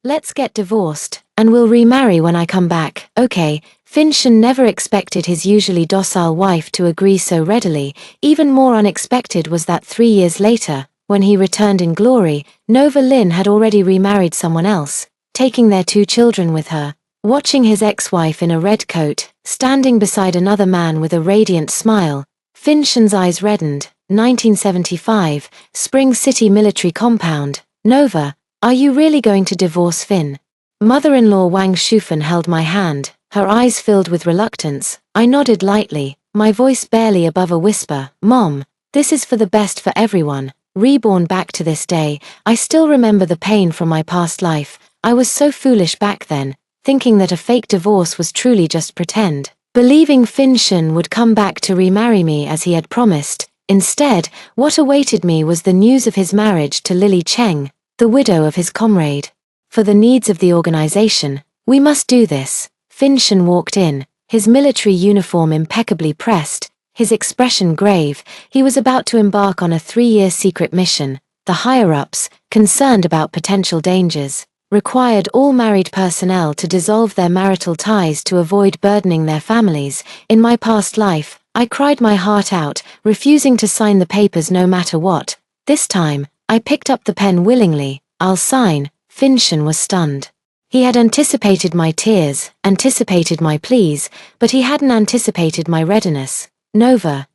Let's get divorced, and we'll remarry when I come back, okay? Finchen never expected his usually docile wife to agree so readily. Even more unexpected was that 3 years later, when he returned in glory, Nova Lynn had already remarried someone else, taking their 2 children with her. Watching his ex-wife in a red coat, standing beside another man with a radiant smile, Finchen's eyes reddened. 1975, Spring City Military Compound. Nova, are you really going to divorce Finn? Mother-in-law Wang Shufen held my hand, her eyes filled with reluctance. I nodded lightly, my voice barely above a whisper. Mom, this is for the best for everyone. Reborn. Back to this day, I still remember the pain from my past life. I was so foolish back then, thinking that a fake divorce was truly just pretend, believing Finchen would come back to remarry me as he had promised. Instead, what awaited me was the news of his marriage to Lily Cheng, the widow of his comrade. For the needs of the organization, we must do this. Finchen walked in, his military uniform impeccably pressed, his expression grave. He was about to embark on a 3-year secret mission. The higher-ups, concerned about potential dangers, required all married personnel to dissolve their marital ties to avoid burdening their families. In my past life, I cried my heart out, refusing to sign the papers no matter what. This time, I picked up the pen willingly. I'll sign. Finchen was stunned. He had anticipated my tears, anticipated my pleas, but he hadn't anticipated my readiness. Nova,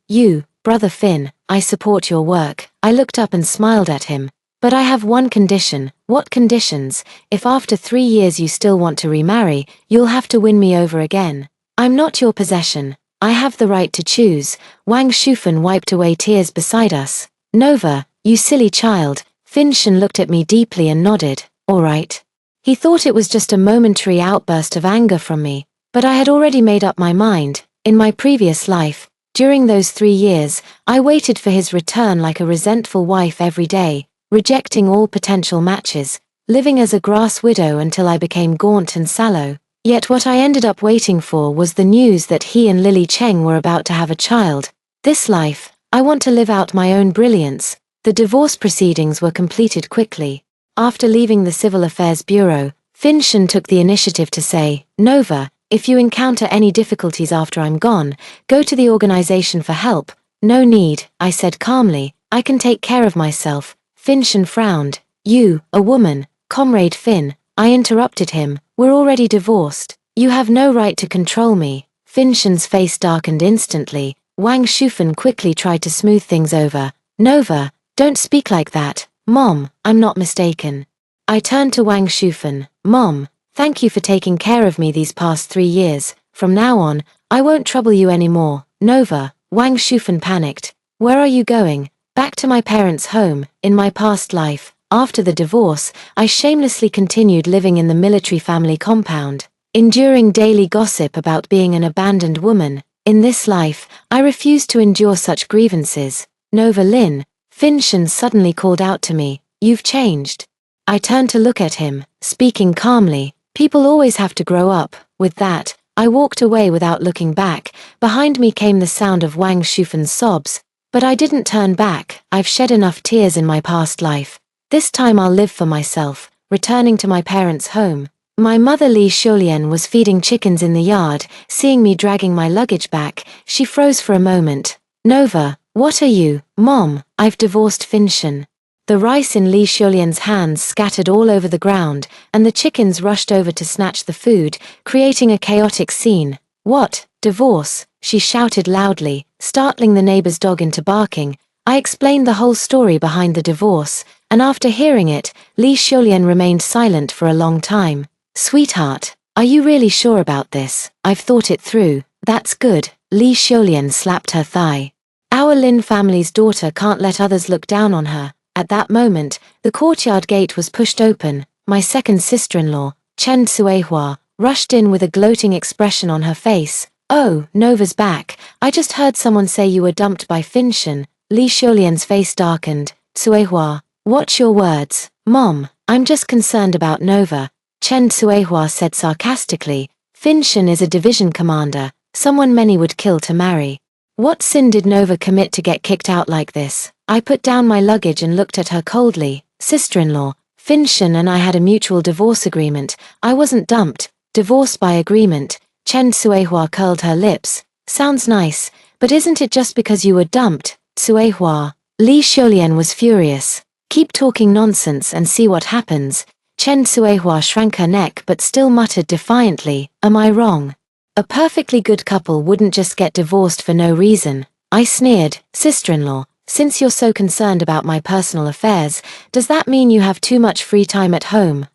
brother Finn, I support your work. I looked up and smiled at him. But I have one condition. What conditions? If after 3 years you still want to remarry, you'll have to win me over again. I'm not your possession. I have the right to choose. Wang Shufen wiped away tears beside us. Nova, you silly child. Finchen looked at me deeply and nodded. All right. He thought it was just a momentary outburst of anger from me, but I had already made up my mind. In my previous life, during those 3 years, I waited for his return like a resentful wife every day, rejecting all potential matches, living as a grass widow until I became gaunt and sallow. Yet what I ended up waiting for was the news that he and Lily Cheng were about to have a child. This life, I want to live out my own brilliance. The divorce proceedings were completed quickly. After leaving the Civil Affairs Bureau, Finchen took the initiative to say, Nova, if you encounter any difficulties after I'm gone, go to the organization for help. No need, I said calmly, I can take care of myself. Finchen frowned. You, a woman, Comrade Finn, I interrupted him, we're already divorced. You have no right to control me. Finchen's face darkened instantly. Wang Shufen quickly tried to smooth things over. Nova, don't speak like that. Mom, I'm not mistaken. I turned to Wang Shufen. Mom, thank you for taking care of me these past 3 years. From now on, I won't trouble you anymore. Nova, Wang Shufen panicked. Where are you going? Back to my parents' home. In my past life, after the divorce, I shamelessly continued living in the military family compound, enduring daily gossip about being an abandoned woman. In this life, I refused to endure such grievances. Nova Lynn, Finchen suddenly called out to me, you've changed. I turned to look at him, speaking calmly, people always have to grow up. With that, I walked away without looking back. Behind me came the sound of Wang Shufen's sobs, but I didn't turn back. I've shed enough tears in my past life. This time I'll live for myself, returning to my parents' home. My mother Li Xiaolian was feeding chickens in the yard. Seeing me dragging my luggage back, she froze for a moment. Nova, what are you? Mom, I've divorced Finchen. The rice in Li Xiaolian's hands scattered all over the ground, and the chickens rushed over to snatch the food, creating a chaotic scene. What? Divorce? She shouted loudly, startling the neighbor's dog into barking. I explained the whole story behind the divorce, and after hearing it, Li Xiaolian remained silent for a long time. Sweetheart, are you really sure about this? I've thought it through. That's good. Li Xiaolian slapped her thigh. Our Lin family's daughter can't let others look down on her. At that moment, the courtyard gate was pushed open. My second sister-in-law, Chen Suehua, rushed in with a gloating expression on her face. Oh, Nova's back. I just heard someone say you were dumped by Finchen. Li Xiaolian's face darkened. Suehua, watch your words. Mom, I'm just concerned about Nova. Chen Suehua said sarcastically. Finchen is a division commander, someone many would kill to marry. What sin did Nova commit to get kicked out like this? I put down my luggage and looked at her coldly. Sister-in-law, Finshan and I had a mutual divorce agreement. I wasn't dumped. Divorce by agreement. Chen Suehua curled her lips. Sounds nice, but isn't it just because you were dumped, Suehua? Li Xiulian was furious. Keep talking nonsense and see what happens. Chen Suehua shrank her neck but still muttered defiantly, am I wrong? A perfectly good couple wouldn't just get divorced for no reason. I sneered, sister-in-law, since you're so concerned about my personal affairs, does that mean you have too much free time at home?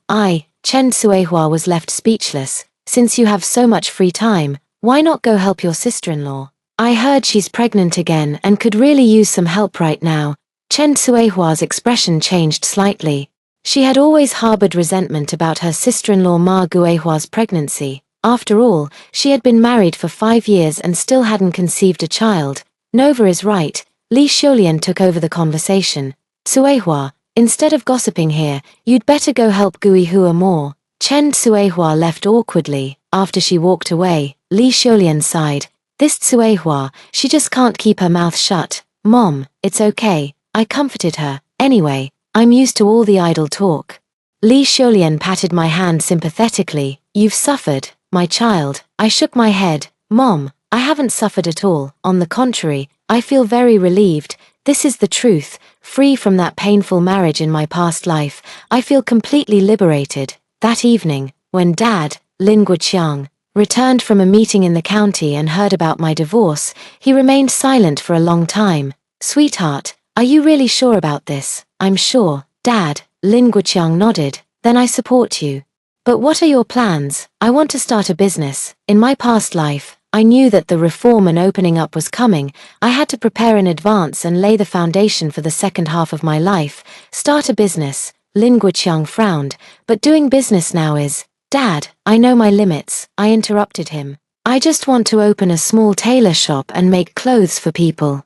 Chen Suehua was left speechless. Since you have so much free time, why not go help your sister-in-law? I heard she's pregnant again and could really use some help right now. Chen Suehua's expression changed slightly. She had always harbored resentment about her sister-in-law Ma Guihua's pregnancy. After all, she had been married for 5 years and still hadn't conceived a child. Nova is right. Li Xiulian took over the conversation. Suehua, instead of gossiping here, you'd better go help Guihua more. Chen Suehua left awkwardly. After she walked away, Li Xiulian sighed. This Suehua, she just can't keep her mouth shut. Mom, it's okay. I comforted her. Anyway, I'm used to all the idle talk. Li Xiulian patted my hand sympathetically. You've suffered, my child. I shook my head. Mom, I haven't suffered at all. On the contrary, I feel very relieved. This is the truth. Free from that painful marriage in my past life, I feel completely liberated. That evening, when Dad, Lin Guoqiang, returned from a meeting in the county and heard about my divorce, he remained silent for a long time. Sweetheart, are you really sure about this? I'm sure, Dad, Lin Guoqiang nodded. Then I support you. But what are your plans? I want to start a business. In my past life, I knew that the reform and opening up was coming. I had to prepare in advance and lay the foundation for the second half of my life. Start a business. Lin Guoqiang frowned. But doing business now is... Dad, I know my limits. I interrupted him. I just want to open a small tailor shop and make clothes for people.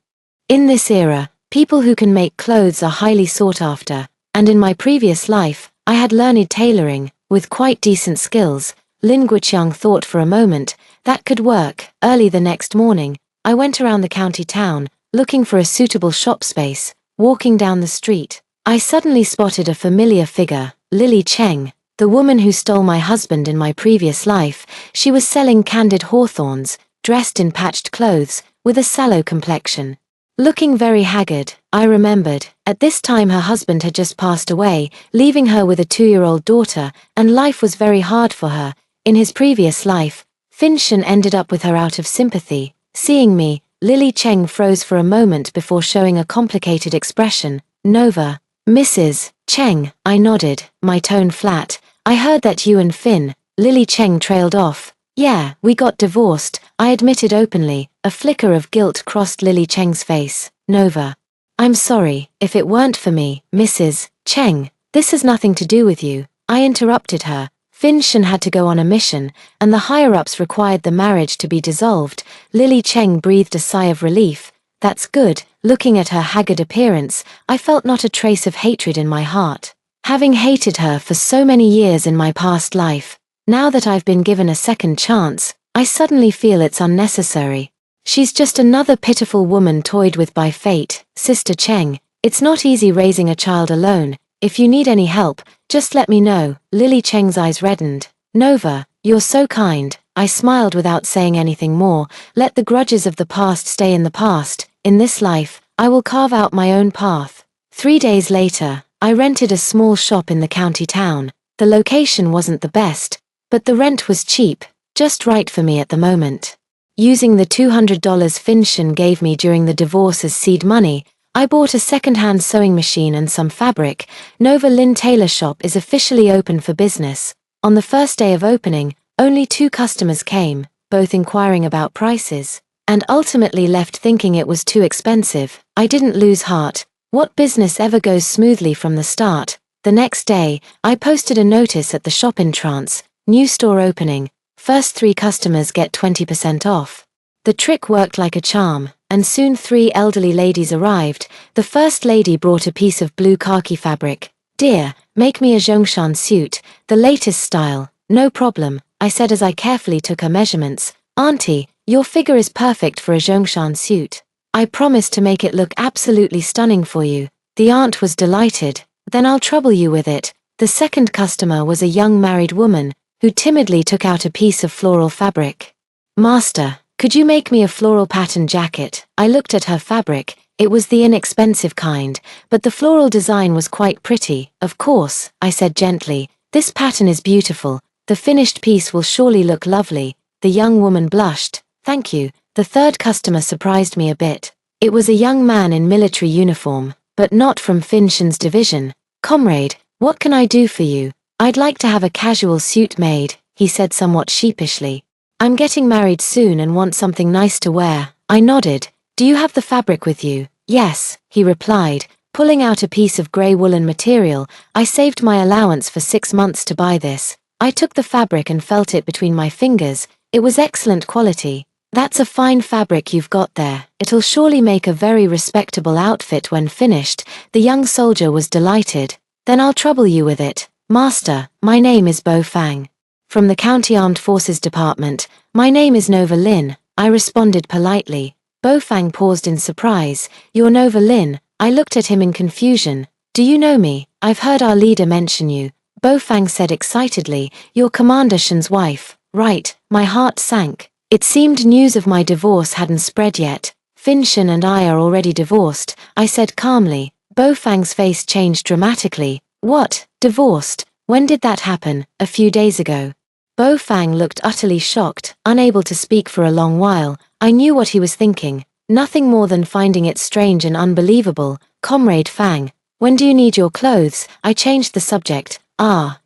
In this era, people who can make clothes are highly sought after. And in my previous life, I had learned tailoring, with quite decent skills. Lin Guoqiang thought for a moment. That could work. Early the next morning, I went around the county town, looking for a suitable shop space. Walking down the street, I suddenly spotted a familiar figure, Lily Cheng, the woman who stole my husband in my previous life. She was selling candied hawthorns, dressed in patched clothes, with a sallow complexion. Looking very haggard, I remembered. At this time her husband had just passed away, leaving her with a 2-year-old daughter, and life was very hard for her. In his previous life, Finshan ended up with her out of sympathy. Seeing me, Lily Cheng froze for a moment before showing a complicated expression. Nova. Mrs. Cheng, I nodded, my tone flat. I heard that you and Finn. Lily Cheng trailed off. Yeah, we got divorced, I admitted openly. A flicker of guilt crossed Lily Cheng's face. Nova. I'm sorry, if it weren't for me, Mrs. Cheng, this has nothing to do with you. I interrupted her. Finshan had to go on a mission, and the higher-ups required the marriage to be dissolved. Lily Cheng breathed a sigh of relief. That's good. Looking at her haggard appearance, I felt not a trace of hatred in my heart. Having hated her for so many years in my past life, now that I've been given a second chance, I suddenly feel it's unnecessary. She's just another pitiful woman toyed with by fate. Sister Cheng, it's not easy raising a child alone. If you need any help, just let me know. Lily Cheng's eyes reddened. Nova, you're so kind. I smiled without saying anything more. Let the grudges of the past stay in the past. In this life, I will carve out my own path. 3 days later, I rented a small shop in the county town. The location wasn't the best, but the rent was cheap, just right for me at the moment. Using the $200 Finshan gave me during the divorce as seed money, I bought a second-hand sewing machine and some fabric. Nova Lin Tailor Shop is officially open for business. On the first day of opening, only 2 customers came, both inquiring about prices, and ultimately left thinking it was too expensive. I didn't lose heart. What business ever goes smoothly from the start? The next day, I posted a notice at the shop entrance, new store opening, first 3 customers get 20% off. The trick worked like a charm, and soon 3 elderly ladies arrived. The first lady brought a piece of blue khaki fabric. Dear, make me a Zhongshan suit, the latest style. No problem, I said as I carefully took her measurements. Auntie, your figure is perfect for a Zhongshan suit. I promise to make it look absolutely stunning for you. The aunt was delighted. Then I'll trouble you with it. The second customer was a young married woman, who timidly took out a piece of floral fabric. "Master, could you make me a floral pattern jacket?" I looked at her fabric. It was the inexpensive kind, but the floral design was quite pretty. "Of course," I said gently. "This pattern is beautiful. The finished piece will surely look lovely." The young woman blushed. "Thank you." The third customer surprised me a bit. It was a young man in military uniform, but not from Finction's division. "Comrade, what can I do for you?" "I'd like to have a casual suit made," he said somewhat sheepishly. "I'm getting married soon and want something nice to wear." I nodded. "Do you have the fabric with you?" "Yes," he replied, pulling out a piece of grey woolen material. "I saved my allowance for 6 months to buy this." I took the fabric and felt it between my fingers. It was excellent quality. "That's a fine fabric you've got there. It'll surely make a very respectable outfit when finished." The young soldier was delighted. "Then I'll trouble you with it." "Master, my name is Bo Fang. From the County Armed Forces Department." "My name is Nova Lin," I responded politely. Bo Fang paused in surprise. "You're Nova Lin?" I looked at him in confusion. "Do you know me? I've heard our leader mention you." Bo Fang said excitedly. "You're Commander Shen's wife." "Right." My heart sank. It seemed news of my divorce hadn't spread yet. "Finchin and I are already divorced," I said calmly. Bo Fang's face changed dramatically. "What? Divorced? When did that happen?" "A few days ago." Bo Fang looked utterly shocked, unable to speak for a long while. I knew what he was thinking. Nothing more than finding it strange and unbelievable. "Comrade Fang, when do you need your clothes?" I changed the subject.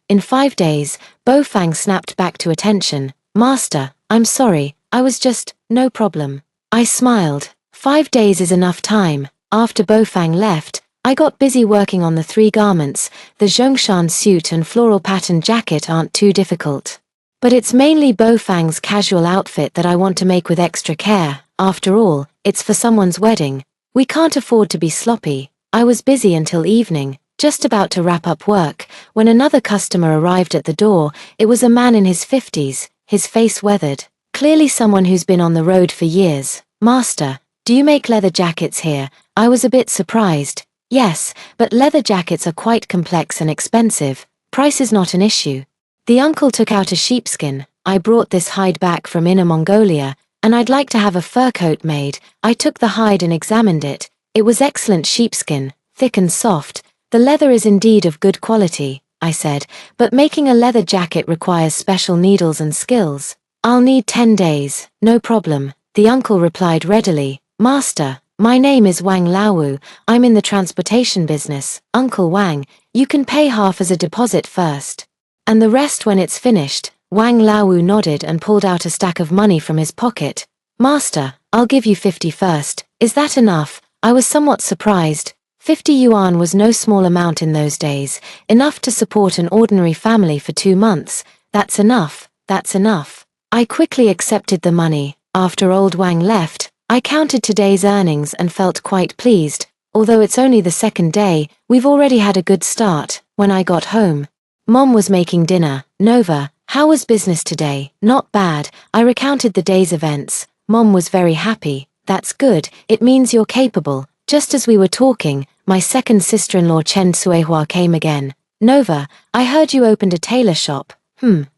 In 5 days." Bo Fang snapped back to attention. "Master, I'm sorry, I was just..." "No problem." I smiled. 5 days is enough time. After Bo Fang left, I got busy working on the 3 garments. The Zhongshan suit and floral pattern jacket aren't too difficult. But it's mainly Bo Fang's casual outfit that I want to make with extra care. After all, it's for someone's wedding. We can't afford to be sloppy. I was busy until evening, just about to wrap up work, when another customer arrived at the door. It was a man in his 50s, his face weathered. Clearly someone who's been on the road for years. "Master, do you make leather jackets here?" I was a bit surprised. "Yes, but leather jackets are quite complex and expensive. Price is not an issue." The uncle took out a sheepskin. "I brought this hide back from Inner Mongolia, and I'd like to have a fur coat made." I took the hide and examined it. It was excellent sheepskin, thick and soft. "The leather is indeed of good quality," I said, "but making a leather jacket requires special needles and skills." "I'll need 10 days, no problem," the uncle replied readily. "Master, my name is Wang Laowu. I'm in the transportation business." "Uncle Wang, you can pay half as a deposit first, and the rest when it's finished." Wang Laowu nodded and pulled out a stack of money from his pocket. "Master, I'll give you 50 first. Is that enough?" I was somewhat surprised. 50 yuan was no small amount in those days, enough to support an ordinary family for 2 months. "That's enough, that's enough." I quickly accepted the money. After old Wang left, I counted today's earnings and felt quite pleased. Although it's only the 2nd day, we've already had a good start. When I got home, Mom was making dinner. "Nova, how was business today?" "Not bad." I recounted the day's events. Mom was very happy. "That's good, it means you're capable." Just as we were talking, my second sister-in-law Chen Suehua came again. "Nova, I heard you opened a tailor shop."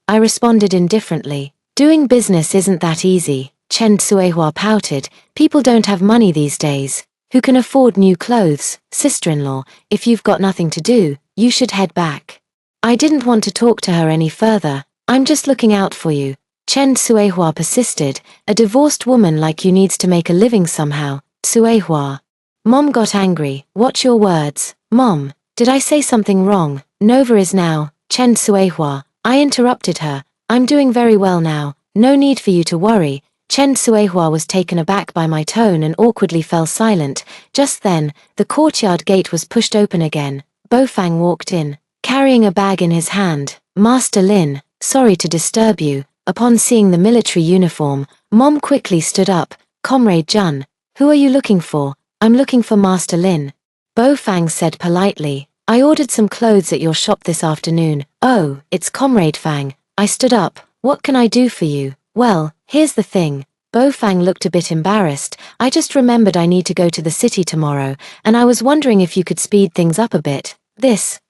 I responded indifferently. "Doing business isn't that easy." Chen Suehua pouted. "People don't have money these days. Who can afford new clothes?" "Sister-in-law, if you've got nothing to do, you should head back." I didn't want to talk to her any further. "I'm just looking out for you." Chen Suehua persisted. "A divorced woman like you needs to make a living somehow." Suehua. Mom got angry. "Watch your words." "Mom, did I say something wrong?" "Nova is now." Chen Suehua. I interrupted her. "I'm doing very well now. No need for you to worry." Chen Suehua was taken aback by my tone and awkwardly fell silent. Just then, the courtyard gate was pushed open again. Bo Fang walked in, carrying a bag in his hand. "Master Lin, sorry to disturb you." Upon seeing the military uniform, Mom quickly stood up. "Comrade Jun, who are you looking for?" "I'm looking for Master Lin." Bo Fang said politely. "I ordered some clothes at your shop this afternoon." "Oh, it's Comrade Fang." I stood up. "What can I do for you?" "Well, here's the thing." Bo Fang looked a bit embarrassed. "I just remembered I need to go to the city tomorrow, and I was wondering if you could speed things up a bit."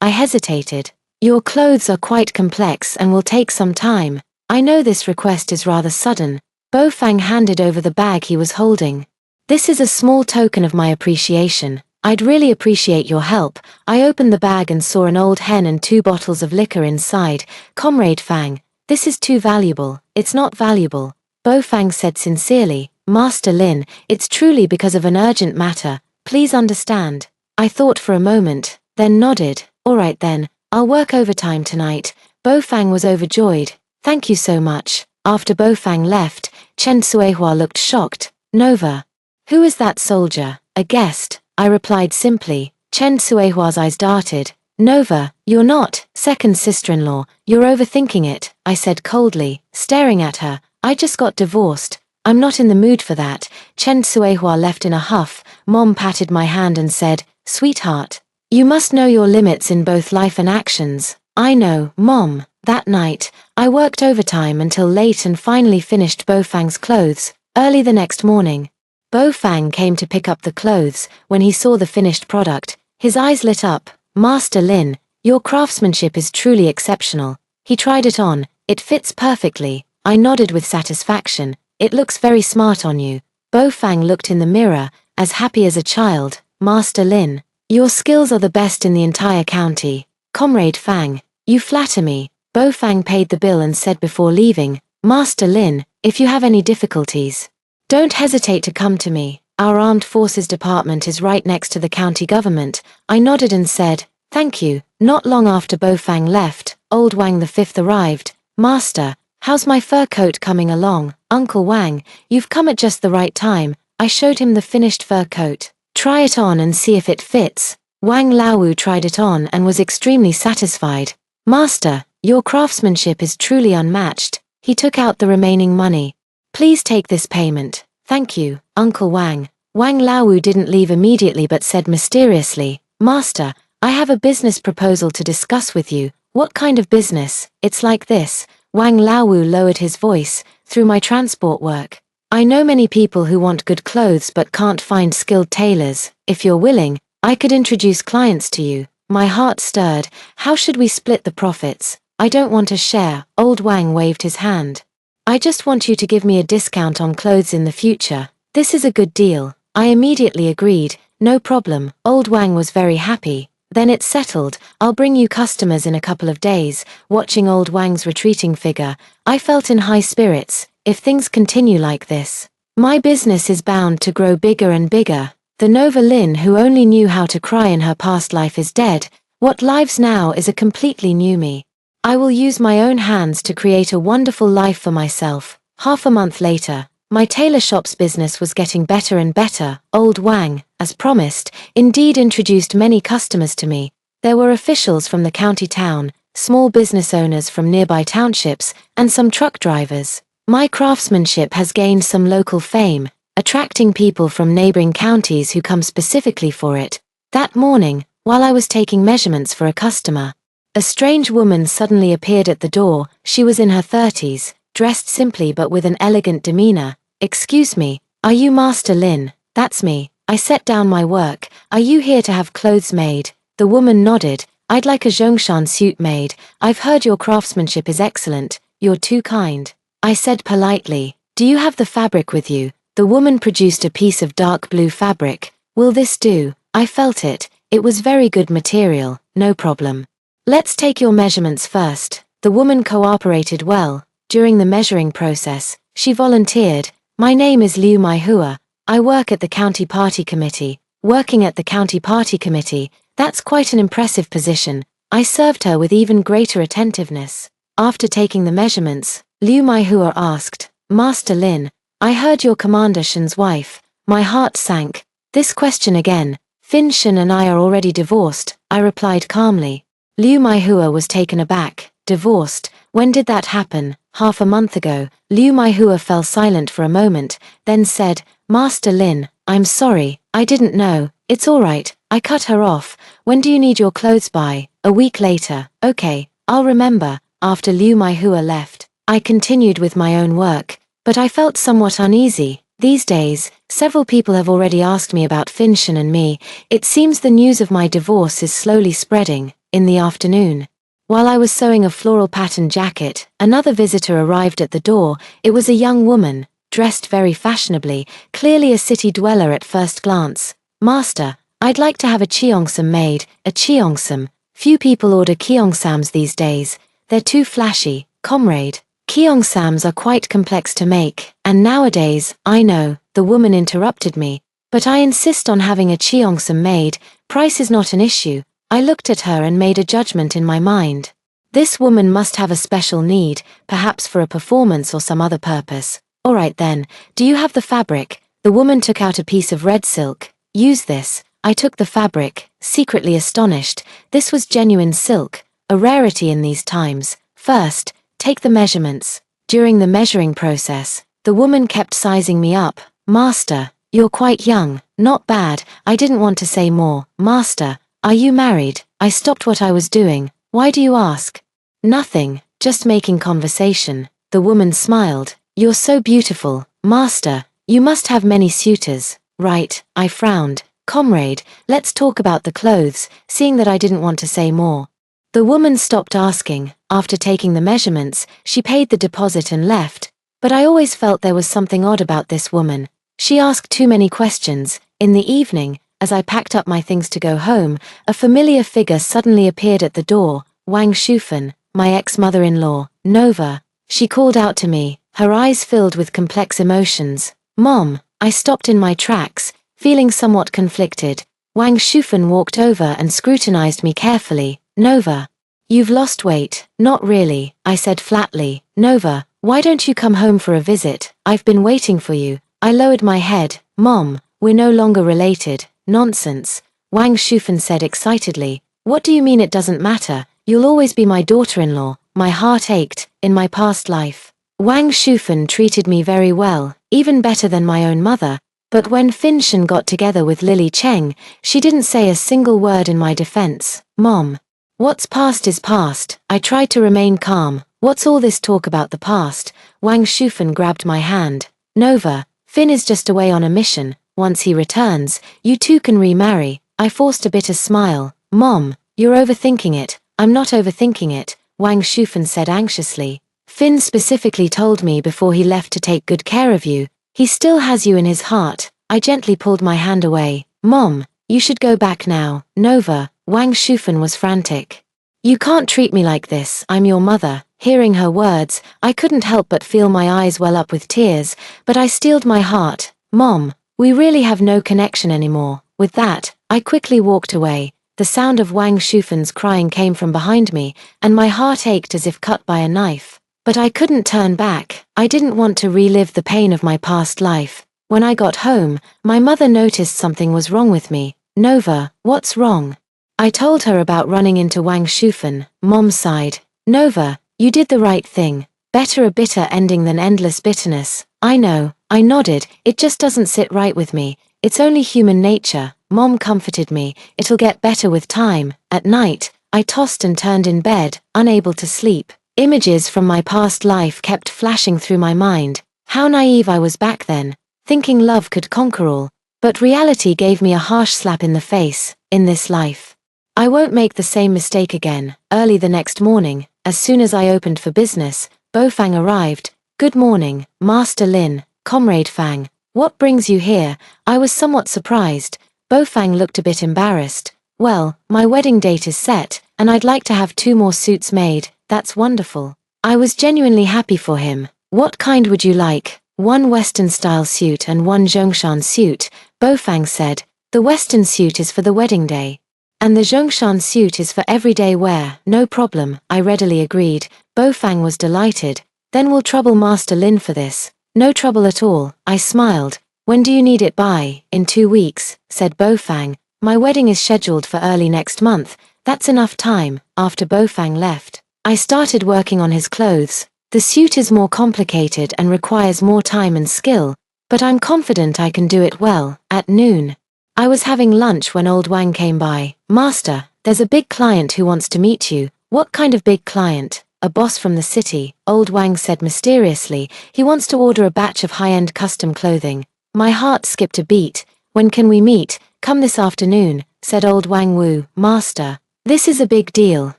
I hesitated. Your clothes are quite complex and will take some time. I know this request is rather sudden. Bo Fang handed over the bag he was holding. This is a small token of my appreciation. I'd really appreciate your help. I opened the bag and saw an old hen and 2 bottles of liquor inside. Comrade Fang, this is too valuable. It's not valuable, Bo Fang said sincerely. Master Lin, it's truly because of an urgent matter. Please understand. I thought for a moment, then nodded. All right then, I'll work overtime tonight. Bo Fang was overjoyed. Thank you so much. After Bo Fang left, Chen Suehua looked shocked. Nova. Who is that soldier? A guest, I replied simply. Chen Suehua's eyes darted. Nova, you're not, second sister-in-law, you're overthinking it, I said coldly, staring at her. I just got divorced. I'm not in the mood for that. Chen Suehua left in a huff. Mom patted my hand and said, Sweetheart, you must know your limits in both life and actions. I know, Mom. That night, I worked overtime until late and finally finished Bo Fang's clothes. Early the next morning, Bo Fang came to pick up the clothes. When he saw the finished product, his eyes lit up. Master Lin, your craftsmanship is truly exceptional. He tried it on. It fits perfectly. I nodded with satisfaction. It looks very smart on you. Bo Fang looked in the mirror, as happy as a child. Master Lin, your skills are the best in the entire county. Comrade Fang, you flatter me. Bo Fang paid the bill and said before leaving, Master Lin, if you have any difficulties, don't hesitate to come to me. Our Armed Forces Department is right next to the county government. I nodded and said, thank you. Not long after Bo Fang left, Old Wang the Fifth arrived. Master, how's my fur coat coming along? Uncle Wang, you've come at just the right time. I showed him the finished fur coat. Try it on and see if it fits. Wang Laowu tried it on and was extremely satisfied. Master, your craftsmanship is truly unmatched. He took out the remaining money. Please take this payment. Thank you, Uncle Wang. Wang Laowu didn't leave immediately but said mysteriously, Master, I have a business proposal to discuss with you. What kind of business? It's like this. Wang Laowu lowered his voice. Through my transport work, I know many people who want good clothes but can't find skilled tailors. If you're willing, I could introduce clients to you. My heart stirred. How should we split the profits? I don't want a share. Old Wang waved his hand. I just want you to give me a discount on clothes in the future. This is a good deal. I immediately agreed. No problem. Old Wang was very happy. Then it's settled. I'll bring you customers in a couple of days. Watching Old Wang's retreating figure, I felt in high spirits. If things continue like this, my business is bound to grow bigger and bigger. The Nova Lin who only knew how to cry in her past life is dead. What lives now is a completely new me. I will use my own hands to create a wonderful life for myself. Half a month later, my tailor shop's business was getting better and better. Old Wang, as promised, indeed introduced many customers to me. There were officials from the county town, small business owners from nearby townships, and some truck drivers. My craftsmanship has gained some local fame, attracting people from neighboring counties who come specifically for it. That morning, while I was taking measurements for a customer, a strange woman suddenly appeared at the door. She was in her 30s, dressed simply but with an elegant demeanor. Excuse me, are you Master Lin? That's me. I set down my work. Are you here to have clothes made? The woman nodded. I'd like a Zhongshan suit made. I've heard your craftsmanship is excellent. You're too kind. I said politely. Do you have the fabric with you? The woman produced a piece of dark blue fabric. Will this do? I felt it. It was very good material. No problem. Let's take your measurements first. The woman cooperated well. During the measuring process, she volunteered. My name is Liu Maihua. I work at the county party committee. Working at the county party committee, that's quite an impressive position. I served her with even greater attentiveness. After taking the measurements, Liu Maihua asked, Master Lin, I heard you're Commander Shen's wife. My heart sank. This question again. Fin Shen and I are already divorced, I replied calmly. Liu Maihua was taken aback. Divorced? When did that happen? Half a month ago. Liu Maihua fell silent for a moment, then said, Master Lin, I'm sorry, I didn't know. It's all right. I cut her off. When do you need your clothes by? A week later. Okay, I'll remember. After Liu Maihua left, I continued with my own work, but I felt somewhat uneasy. These days, several people have already asked me about Fin Shen and me. It seems the news of my divorce is slowly spreading. In the afternoon, While I was sewing a floral pattern jacket, another visitor arrived at the door. It was a young woman, dressed very fashionably, clearly a city dweller at first glance. "Master, I'd like to have a cheongsam made." A cheongsam. Few people order cheongsams these days. They're too flashy, comrade. Cheongsams are quite complex to make, and nowadays, I know, the woman interrupted me. "But I insist on having a cheongsam made. Price is not an issue." I looked at her and made a judgment in my mind. This woman must have a special need, perhaps for a performance or some other purpose. "All right then, do you have the fabric?" The woman took out a piece of red silk. "Use this." I took the fabric, secretly astonished. This was genuine silk, a rarity in these times. "First, take the measurements." During the measuring process, the woman kept sizing me up. "Master, you're quite young." "Not bad." I didn't want to say more. "Master, are you married?" I stopped what I was doing. "Why do you ask?" "Nothing, just making conversation." The woman smiled. "You're so beautiful, master. You must have many suitors." "Right." I frowned. "Comrade, let's talk about the clothes," seeing that I didn't want to say more. The woman stopped asking. After taking the measurements, she paid the deposit and left. But I always felt there was something odd about this woman. She asked too many questions. In the evening, as I packed up my things to go home, a familiar figure suddenly appeared at the door. Wang Shufan, my ex-mother-in-law. "Nova." She called out to me, her eyes filled with complex emotions. "Mom." I stopped in my tracks, feeling somewhat conflicted. Wang Shufan walked over and scrutinized me carefully. "Nova, you've lost weight." "Not really," I said flatly. "Nova, why don't you come home for a visit? I've been waiting for you." I lowered my head. "Mom, we're no longer related." "Nonsense," Wang Shufan said excitedly. "What do you mean it doesn't matter? You'll always be my daughter-in-law." My heart ached. In my past life, Wang Shufan treated me very well, even better than my own mother. But when Finshan got together with Lily Cheng, she didn't say a single word in my defense. "Mom, what's past is past." I tried to remain calm. "What's all this talk about the past?" Wang Shufan grabbed my hand. "Nova, Finn is just away on a mission. Once he returns, you two can remarry." I forced a bitter smile. "Mom, you're overthinking it." "I'm not overthinking it," Wang Shufan said anxiously. "Finn specifically told me before he left to take good care of you. He still has you in his heart." I gently pulled my hand away. "Mom, you should go back now." "Nova," Wang Shufan was frantic. "You can't treat me like this. I'm your mother." Hearing her words, I couldn't help but feel my eyes well up with tears, but I steeled my heart. "Mom, we really have no connection anymore." With that, I quickly walked away. The sound of Wang Shufan's crying came from behind me, and my heart ached as if cut by a knife. But I couldn't turn back. I didn't want to relive the pain of my past life. When I got home, my mother noticed something was wrong with me. "Nova, what's wrong?" I told her about running into Wang Shufan. Mom sighed. "Nova, you did the right thing. Better a bitter ending than endless bitterness." "I know." I nodded. "It just doesn't sit right with me. It's only human nature." Mom comforted me. "It'll get better with time." At night, I tossed and turned in bed, unable to sleep. Images from my past life kept flashing through my mind. How naive I was back then, thinking love could conquer all. But reality gave me a harsh slap in the face. In this life, I won't make the same mistake again. Early the next morning, as soon as I opened for business, Bo Fang arrived. "Good morning, Master Lin." "Comrade Fang, what brings you here?" I was somewhat surprised. Bo Fang looked a bit embarrassed. "Well, my wedding date is set, and I'd like to have 2 more suits made." "That's wonderful." I was genuinely happy for him. "What kind would you like?" "1 Western-style suit and 1 Zhongshan suit," Bo Fang said. "The Western suit is for the wedding day, and the Zhongshan suit is for everyday wear." "No problem," I readily agreed. Bo Fang was delighted. "Then we'll trouble Master Lin for this." "No trouble at all," I smiled. "When do you need it by?" "In 2 weeks," said Bo Fang. "My wedding is scheduled for early next month." "That's enough time." After Bo Fang left, I started working on his clothes. The suit is more complicated and requires more time and skill, but I'm confident I can do it well. At noon, I was having lunch when old Wang came by. "Master, there's a big client who wants to meet you." "What kind of big client?" "A boss from the city," old Wang said mysteriously. "He wants to order a batch of high-end custom clothing." My heart skipped a beat. "When can we meet?" "Come this afternoon," said old Wang Wu. "Master, this is a big deal.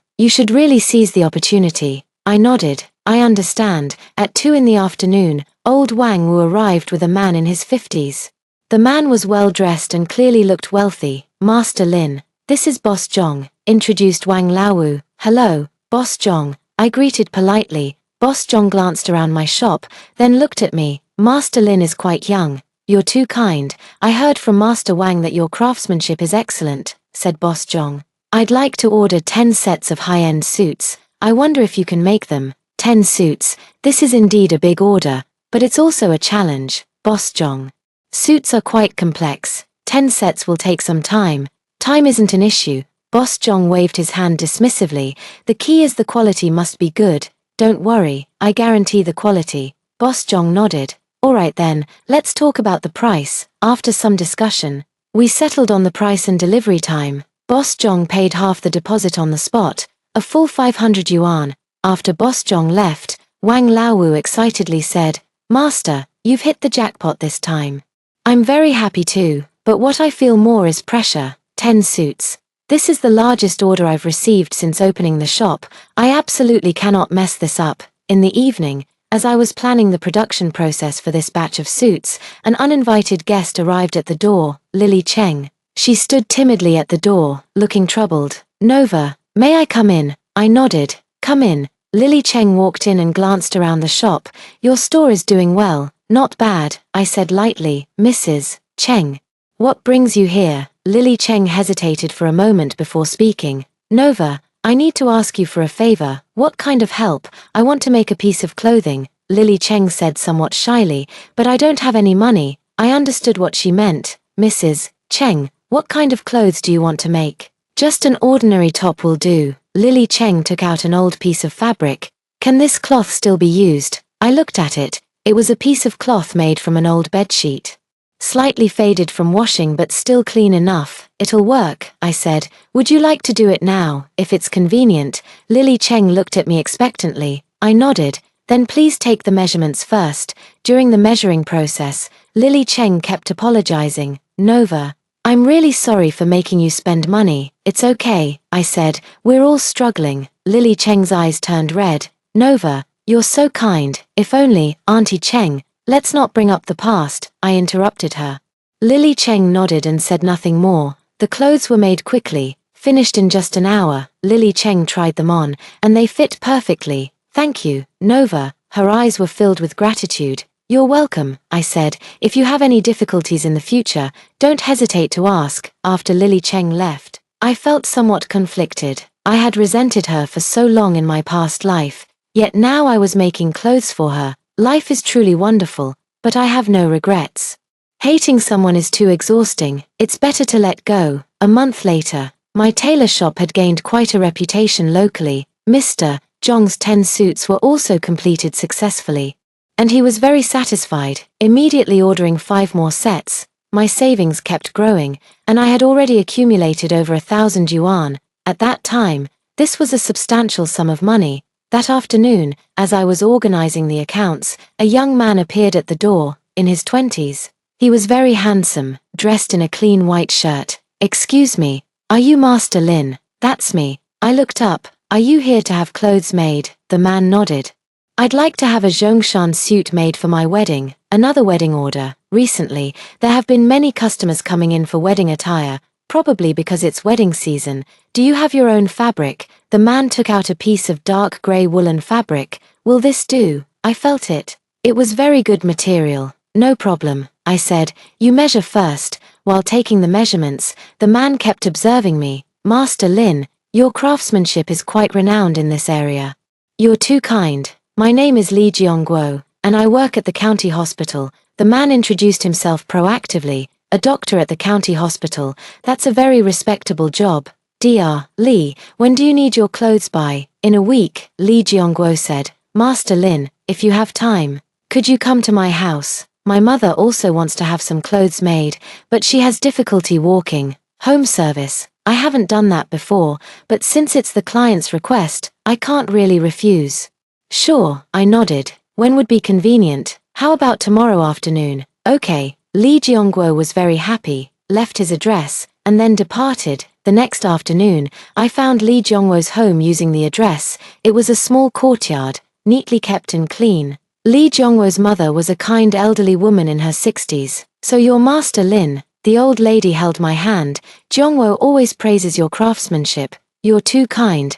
You should really seize the opportunity. I nodded. I understand. At 2 in the afternoon, old Wang Wu arrived with a man in his 50s. The man was well dressed and clearly looked wealthy. Master Lin, this is Boss Zhong, introduced Wang Laowu. Hello, Boss Zhong. I greeted politely. Boss Zhong glanced around my shop, then looked at me. Master Lin is quite young. You're too kind. I heard from Master Wang that your craftsmanship is excellent, said Boss Zhong. I'd like to order 10 sets of high-end suits. I wonder if you can make them. 10 suits. This is indeed a big order, but it's also a challenge, Boss Zhong. Suits are quite complex. 10 sets will take some time. Time isn't an issue. Boss Zhong waved his hand dismissively. The key is the quality must be good. Don't worry, I guarantee the quality. Boss Zhong nodded. All right then, let's talk about the price. After some discussion, we settled on the price and delivery time. Boss Zhong paid half the deposit on the spot, a full 500 yuan. After Boss Zhong left, Wang Laowu excitedly said, Master, you've hit the jackpot this time. I'm very happy too, but what I feel more is pressure. 10 suits. This is the largest order I've received since opening the shop. I absolutely cannot mess this up. In the evening, as I was planning the production process for this batch of suits, an uninvited guest arrived at the door, Lily Cheng. She stood timidly at the door, looking troubled. Nova, may I come in? I nodded. Come in. Lily Cheng walked in and glanced around the shop. Your store is doing well. Not bad, I said lightly. Mrs. Cheng. What brings you here? Lily Cheng hesitated for a moment before speaking. Nova, I need to ask you for a favor. What kind of help? I want to make a piece of clothing, Lily Cheng said somewhat shyly, but I don't have any money. I understood what she meant. Mrs. Cheng, what kind of clothes do you want to make? Just an ordinary top will do. Lily Cheng took out an old piece of fabric. Can this cloth still be used? I looked at it. It was a piece of cloth made from an old bedsheet. Slightly faded from washing but still clean enough. It'll work, I said. Would you like to do it now, if it's convenient? Lily Cheng looked at me expectantly. I nodded. Then please take the measurements first. During the measuring process, Lily Cheng kept apologizing. Nova, I'm really sorry for making you spend money. It's okay, I said. We're all struggling. Lily Cheng's eyes turned red. Nova, you're so kind. If only, Auntie Cheng. Let's not bring up the past, I interrupted her. Lily Cheng nodded and said nothing more. The clothes were made quickly, finished in just an hour. Lily Cheng tried them on, and they fit perfectly. Thank you, Nova. Her eyes were filled with gratitude. You're welcome, I said. If you have any difficulties in the future, don't hesitate to ask. After Lily Cheng left, I felt somewhat conflicted. I had resented her for so long in my past life, yet now I was making clothes for her. Life is truly wonderful, but I have no regrets. Hating someone is too exhausting. It's better to let go. A month later, my tailor shop had gained quite a reputation locally. Mr. Zhong's 10 suits were also completed successfully, and he was very satisfied, immediately ordering 5 more sets. My savings kept growing, and I had already accumulated over 1,000 yuan. At that time, this was a substantial sum of money. That afternoon, as I was organizing the accounts, a young man appeared at the door, in his 20s. He was very handsome, dressed in a clean white shirt. Excuse me, are you Master Lin? That's me. I looked up. Are you here to have clothes made? The man nodded. I'd like to have a Zhongshan suit made for my wedding, another wedding order. Recently, there have been many customers coming in for wedding attire, probably because it's wedding season. Do you have your own fabric? The man took out a piece of dark grey woolen fabric. Will this do? I felt it. It was very good material. No problem, I said. You measure first. While taking the measurements, the man kept observing me. Master Lin, your craftsmanship is quite renowned in this area. You're too kind. My name is Li Jiongguo, and I work at the county hospital. The man introduced himself proactively. A doctor at the county hospital. That's a very respectable job. Dr. Li, when do you need your clothes by? In a week, Li Jiongguo said. Master Lin, if you have time, could you come to my house? My mother also wants to have some clothes made, but she has difficulty walking. Home service. I haven't done that before, but since it's the client's request, I can't really refuse. Sure, I nodded. When would be convenient? How about tomorrow afternoon? Okay. Li Jiongguo was very happy, left his address, and then departed. The next afternoon, I found Lee Jongwo's home using the address. It was a small courtyard, neatly kept and clean. Lee Jongwo's mother was a kind elderly woman in her 60s. "So you're Master Lin." The old lady held my hand. "Jongwo always praises your craftsmanship. You're too kind."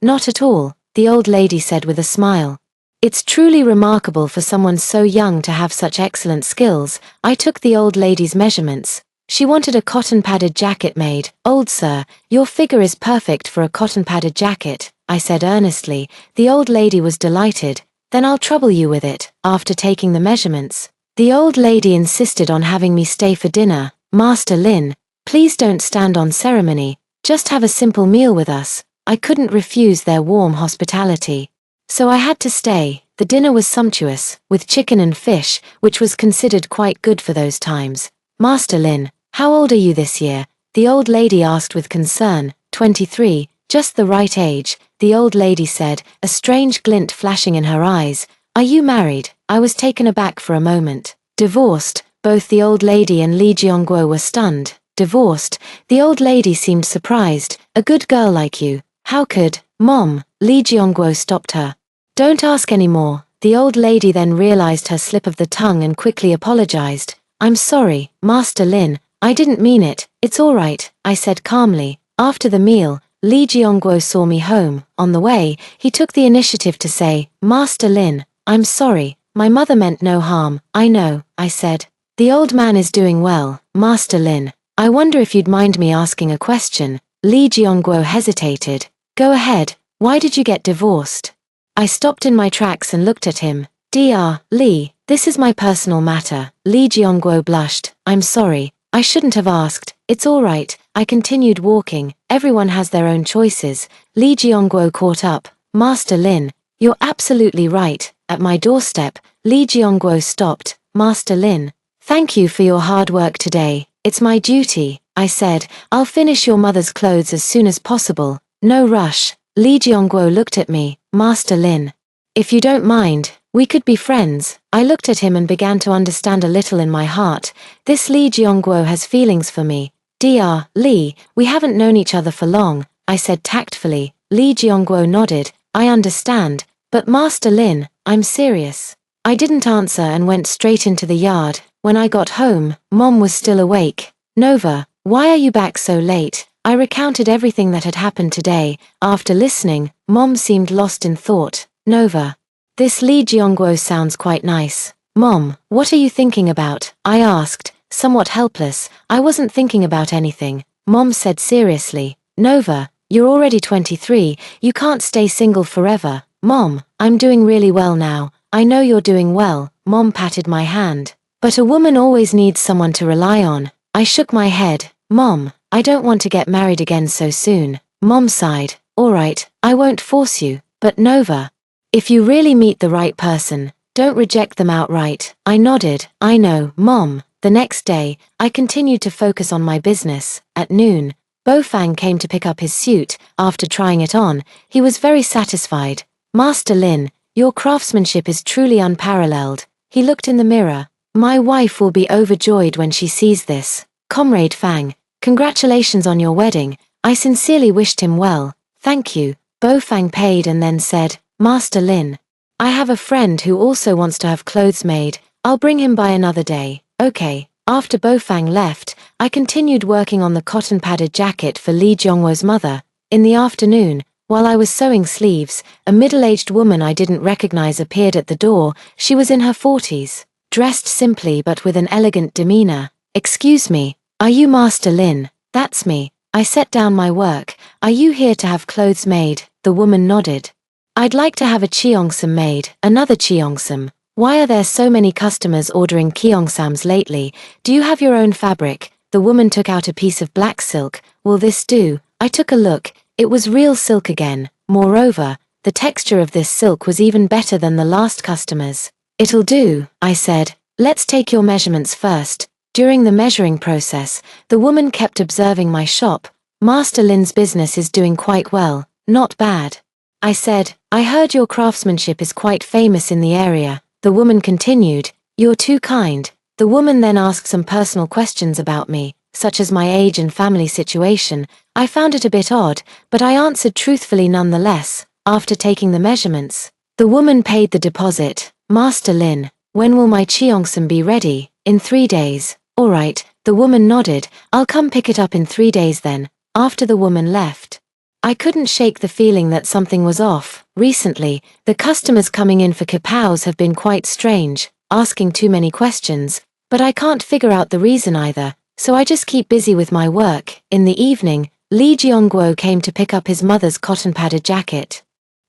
Not at all," the old lady said with a smile. "It's truly remarkable for someone so young to have such excellent skills." I took the old lady's measurements. She wanted a cotton-padded jacket made. "Old sir, your figure is perfect for a cotton-padded jacket," I said earnestly. The old lady was delighted. "Then I'll trouble you with it." After taking the measurements, the old lady insisted on having me stay for dinner. "Master Lin, please don't stand on ceremony. Just have a simple meal with us." I couldn't refuse their warm hospitality. So I had to stay. The dinner was sumptuous, with chicken and fish, which was considered quite good for those times. "Master Lin, how old are you this year?" the old lady asked with concern. 23, just the right age," the old lady said, a strange glint flashing in her eyes. "Are you married?" I was taken aback for a moment. "Divorced." Both the old lady and Lee Jongwo were stunned. "Divorced?" The old lady seemed surprised. "A good girl like you. How could..." "Mom," Lee Jongwo stopped her. "Don't ask any more." The old lady then realized her slip of the tongue and quickly apologized. "I'm sorry, Master Lin, I didn't mean it." "It's all right," I said calmly. After the meal, Lee Jongwo saw me home. On the way, he took the initiative to say, "Master Lin, I'm sorry, my mother meant no harm." "I know," I said. "The old man is doing well." "Master Lin, I wonder if you'd mind me asking a question." Lee Jongwo hesitated. "Go ahead, why did you get divorced?" I stopped in my tracks and looked at him. "Dr. Lee, this is my personal matter." Lee Jongwo blushed. "I'm sorry, I shouldn't have asked." "It's all right," I continued walking. "Everyone has their own choices." Lee Jongwo caught up. "Master Lin, you're absolutely right." At my doorstep, Lee Jongwo stopped. "Master Lin, thank you for your hard work today." "It's my duty," I said. "I'll finish your mother's clothes as soon as possible." "No rush." Lee Jongwo looked at me. "Master Lin, if you don't mind, we could be friends." I looked at him and began to understand a little in my heart. This Lee Jongwo has feelings for me. "Dr. Lee, we haven't known each other for long," I said tactfully. Lee Jongwo nodded. "I understand. But Master Lin, I'm serious." I didn't answer and went straight into the yard. When I got home, Mom was still awake. "Nova, why are you back so late?" I recounted everything that had happened today. After listening, Mom seemed lost in thought. "Nova, this Lee Jongwo sounds quite nice." "Mom, what are you thinking about?" I asked, somewhat helpless. "I wasn't thinking about anything," Mom said seriously. "Nova, you're already 23, you can't stay single forever." "Mom, I'm doing really well now." "I know you're doing well," Mom patted my hand. "But a woman always needs someone to rely on." I shook my head. "Mom, I don't want to get married again so soon." Mom sighed. "All right, I won't force you. But Nova, if you really meet the right person, don't reject them outright." I nodded. "I know, Mom." The next day, I continued to focus on my business. At noon, Bofang came to pick up his suit. After trying it on, he was very satisfied. "Master Lin, your craftsmanship is truly unparalleled." He looked in the mirror. "My wife will be overjoyed when she sees this." "Comrade Fang, congratulations on your wedding." I sincerely wished him well. "Thank you." Bofang paid and then said, "Master Lin, I have a friend who also wants to have clothes made. I'll bring him by another day." "Okay." After Bofang left, I continued working on the cotton-padded jacket for Lee Jongwo's mother. In the afternoon, while I was sewing sleeves, a middle-aged woman I didn't recognize appeared at the door. She was in her 40s, dressed simply but with an elegant demeanor. "Excuse me, are you Master Lin?" "That's me." I set down my work. "Are you here to have clothes made?" The woman nodded. "I'd like to have a cheongsam made." "Another cheongsam? Why are there so many customers ordering cheongsams lately? Do you have your own fabric?" The woman took out a piece of black silk. "Will this do?" I took a look. It was real silk again. Moreover, the texture of this silk was even better than the last customer's. "It'll do," I said. "Let's take your measurements first." During the measuring process, the woman kept observing my shop. "Master Lin's business is doing quite well." "Not bad," I said. "I heard your craftsmanship is quite famous in the area." The woman continued. "You're too kind." The woman then asked some personal questions about me. such as my age and family situation, I found it a bit odd, but I answered truthfully nonetheless. After taking the measurements, the woman paid the deposit. Master Lin, when will my cheongsam be ready? In 3 days. All right, the woman nodded. I'll come pick it up in 3 days then. After the woman left, I couldn't shake the feeling that something was off. Recently, the customers coming in for kapows have been quite strange, asking too many questions, but I can't figure out the reason either, so I just keep busy with my work. In the evening, Li Jiongguo came to pick up his mother's cotton-padded jacket.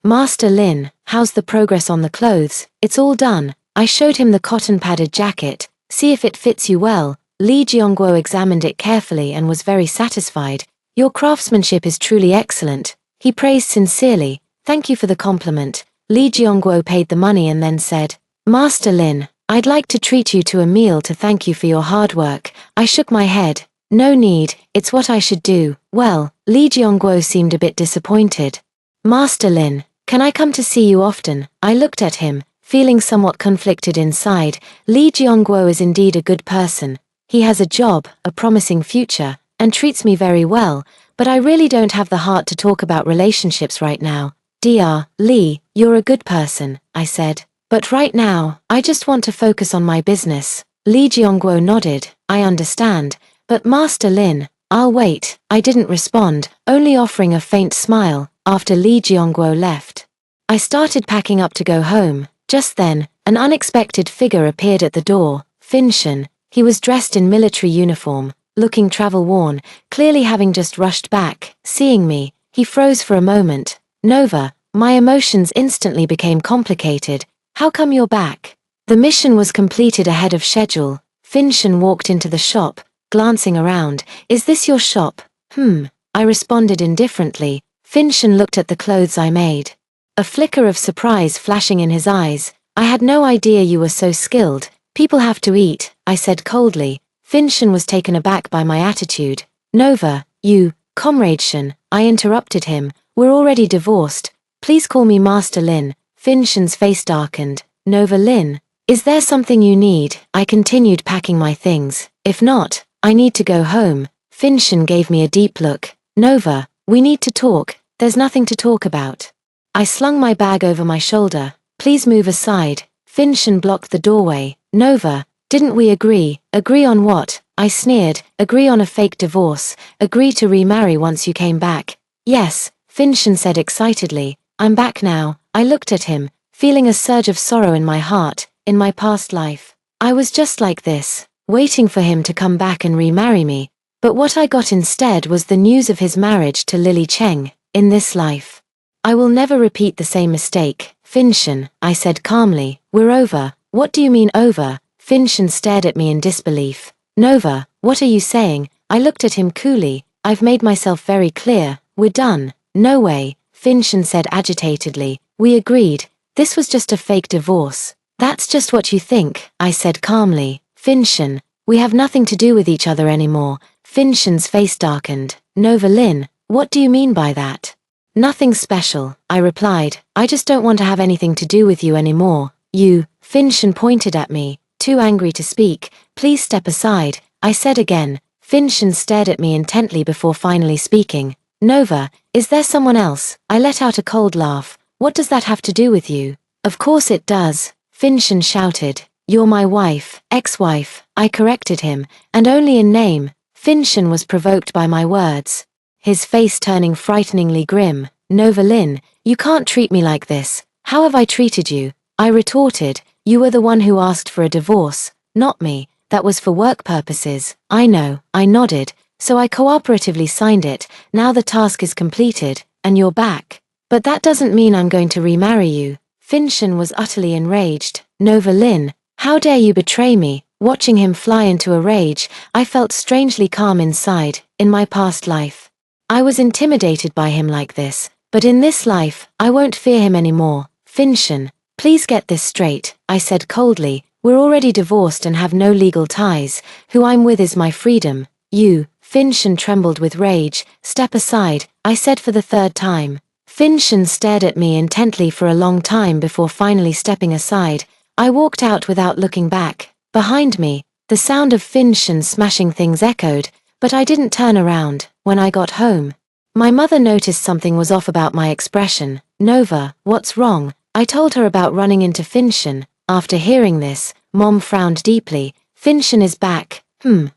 Master Lin, how's the progress on the clothes? It's all done. I showed him the cotton-padded jacket. See if it fits you well. Li Jiongguo examined it carefully and was very satisfied. Your craftsmanship is truly excellent. He praised sincerely. Thank you for the compliment. Li Jiongguo paid the money and then said, Master Lin, I'd like to treat you to a meal to thank you for your hard work. I shook my head. No need, it's what I should do. Well, Li Jiongguo seemed a bit disappointed. Master Lin, can I come to see you often? I looked at him, feeling somewhat conflicted inside. Li Jiongguo is indeed a good person. He has a job, a promising future, and treats me very well, but I really don't have the heart to talk about relationships right now. Dr. Li, you're a good person, I said. But right now, I just want to focus on my business. Li Jiongguo nodded. I understand. But Master Lin, I'll wait. I didn't respond, only offering a faint smile. After Li Jiongguo left, I started packing up to go home. Just then, an unexpected figure appeared at the door. Finshan. He was dressed in military uniform, looking travel-worn, clearly having just rushed back. Seeing me, he froze for a moment. Nova, my emotions instantly became complicated. How come you're back? The mission was completed ahead of schedule. Finshan walked into the shop, glancing around. Is this your shop? I responded indifferently. Finshan looked at the clothes I made. A flicker of surprise flashing in his eyes. I had no idea you were so skilled. People have to eat, I said coldly. Finshan was taken aback by my attitude. Nova, you, Comrade Shan, I interrupted him. We're already divorced. Please call me Master Lin. Finshan's face darkened. Nova Lin, is there something you need? I continued packing my things. If not, I need to go home. Finshan gave me a deep look. Nova, we need to talk. There's nothing to talk about. I slung my bag over my shoulder. Please move aside. Finshan blocked the doorway. Nova, didn't we agree? Agree on what? I sneered. Agree on a fake divorce. Agree to remarry once you came back. Yes, Finshan said excitedly. I'm back now. I looked at him, feeling a surge of sorrow in my heart. In my past life, I was just like this, waiting for him to come back and remarry me. But what I got instead was the news of his marriage to Lily Cheng. In this life, I will never repeat the same mistake. Finshan, I said calmly, we're over. What do you mean over? Finshan stared at me in disbelief. Nova, what are you saying? I looked at him coolly. I've made myself very clear. We're done. No way, Finshan said agitatedly. We agreed. This was just a fake divorce. That's just what you think, I said calmly. Finshan, we have nothing to do with each other anymore. Finshan's face darkened. Nova Lin, what do you mean by that? Nothing special, I replied. I just don't want to have anything to do with you anymore. You, Finshan pointed at me, too angry to speak. Please step aside, I said again. Finshan stared at me intently before finally speaking. Nova, is there someone else? I let out a cold laugh. What does that have to do with you? Of course it does, Finshan shouted. You're my wife, ex-wife, I corrected him, and only in name. Finshan was provoked by my words, his face turning frighteningly grim. Nova Lin, you can't treat me like this. How have I treated you? I retorted. You were the one who asked for a divorce, not me. That was for work purposes. I know, I nodded, so I cooperatively signed it. Now the task is completed, and you're back. But that doesn't mean I'm going to remarry you. Finshan was utterly enraged. Nova Lin, how dare you betray me? Watching him fly into a rage, I felt strangely calm inside. In my past life, I was intimidated by him like this, but in this life, I won't fear him anymore. Finshan, please get this straight, I said coldly. We're already divorced and have no legal ties. Who I'm with is my freedom. You, Finshan trembled with rage. Step aside, I said for the third time. Finshan stared at me intently for a long time before finally stepping aside. I walked out without looking back. Behind me, the sound of Finshan smashing things echoed, but I didn't turn around. When I got home, my mother noticed something was off about my expression. Nova, what's wrong? I told her about running into Finchen. After hearing this, Mom frowned deeply. Finchen is back.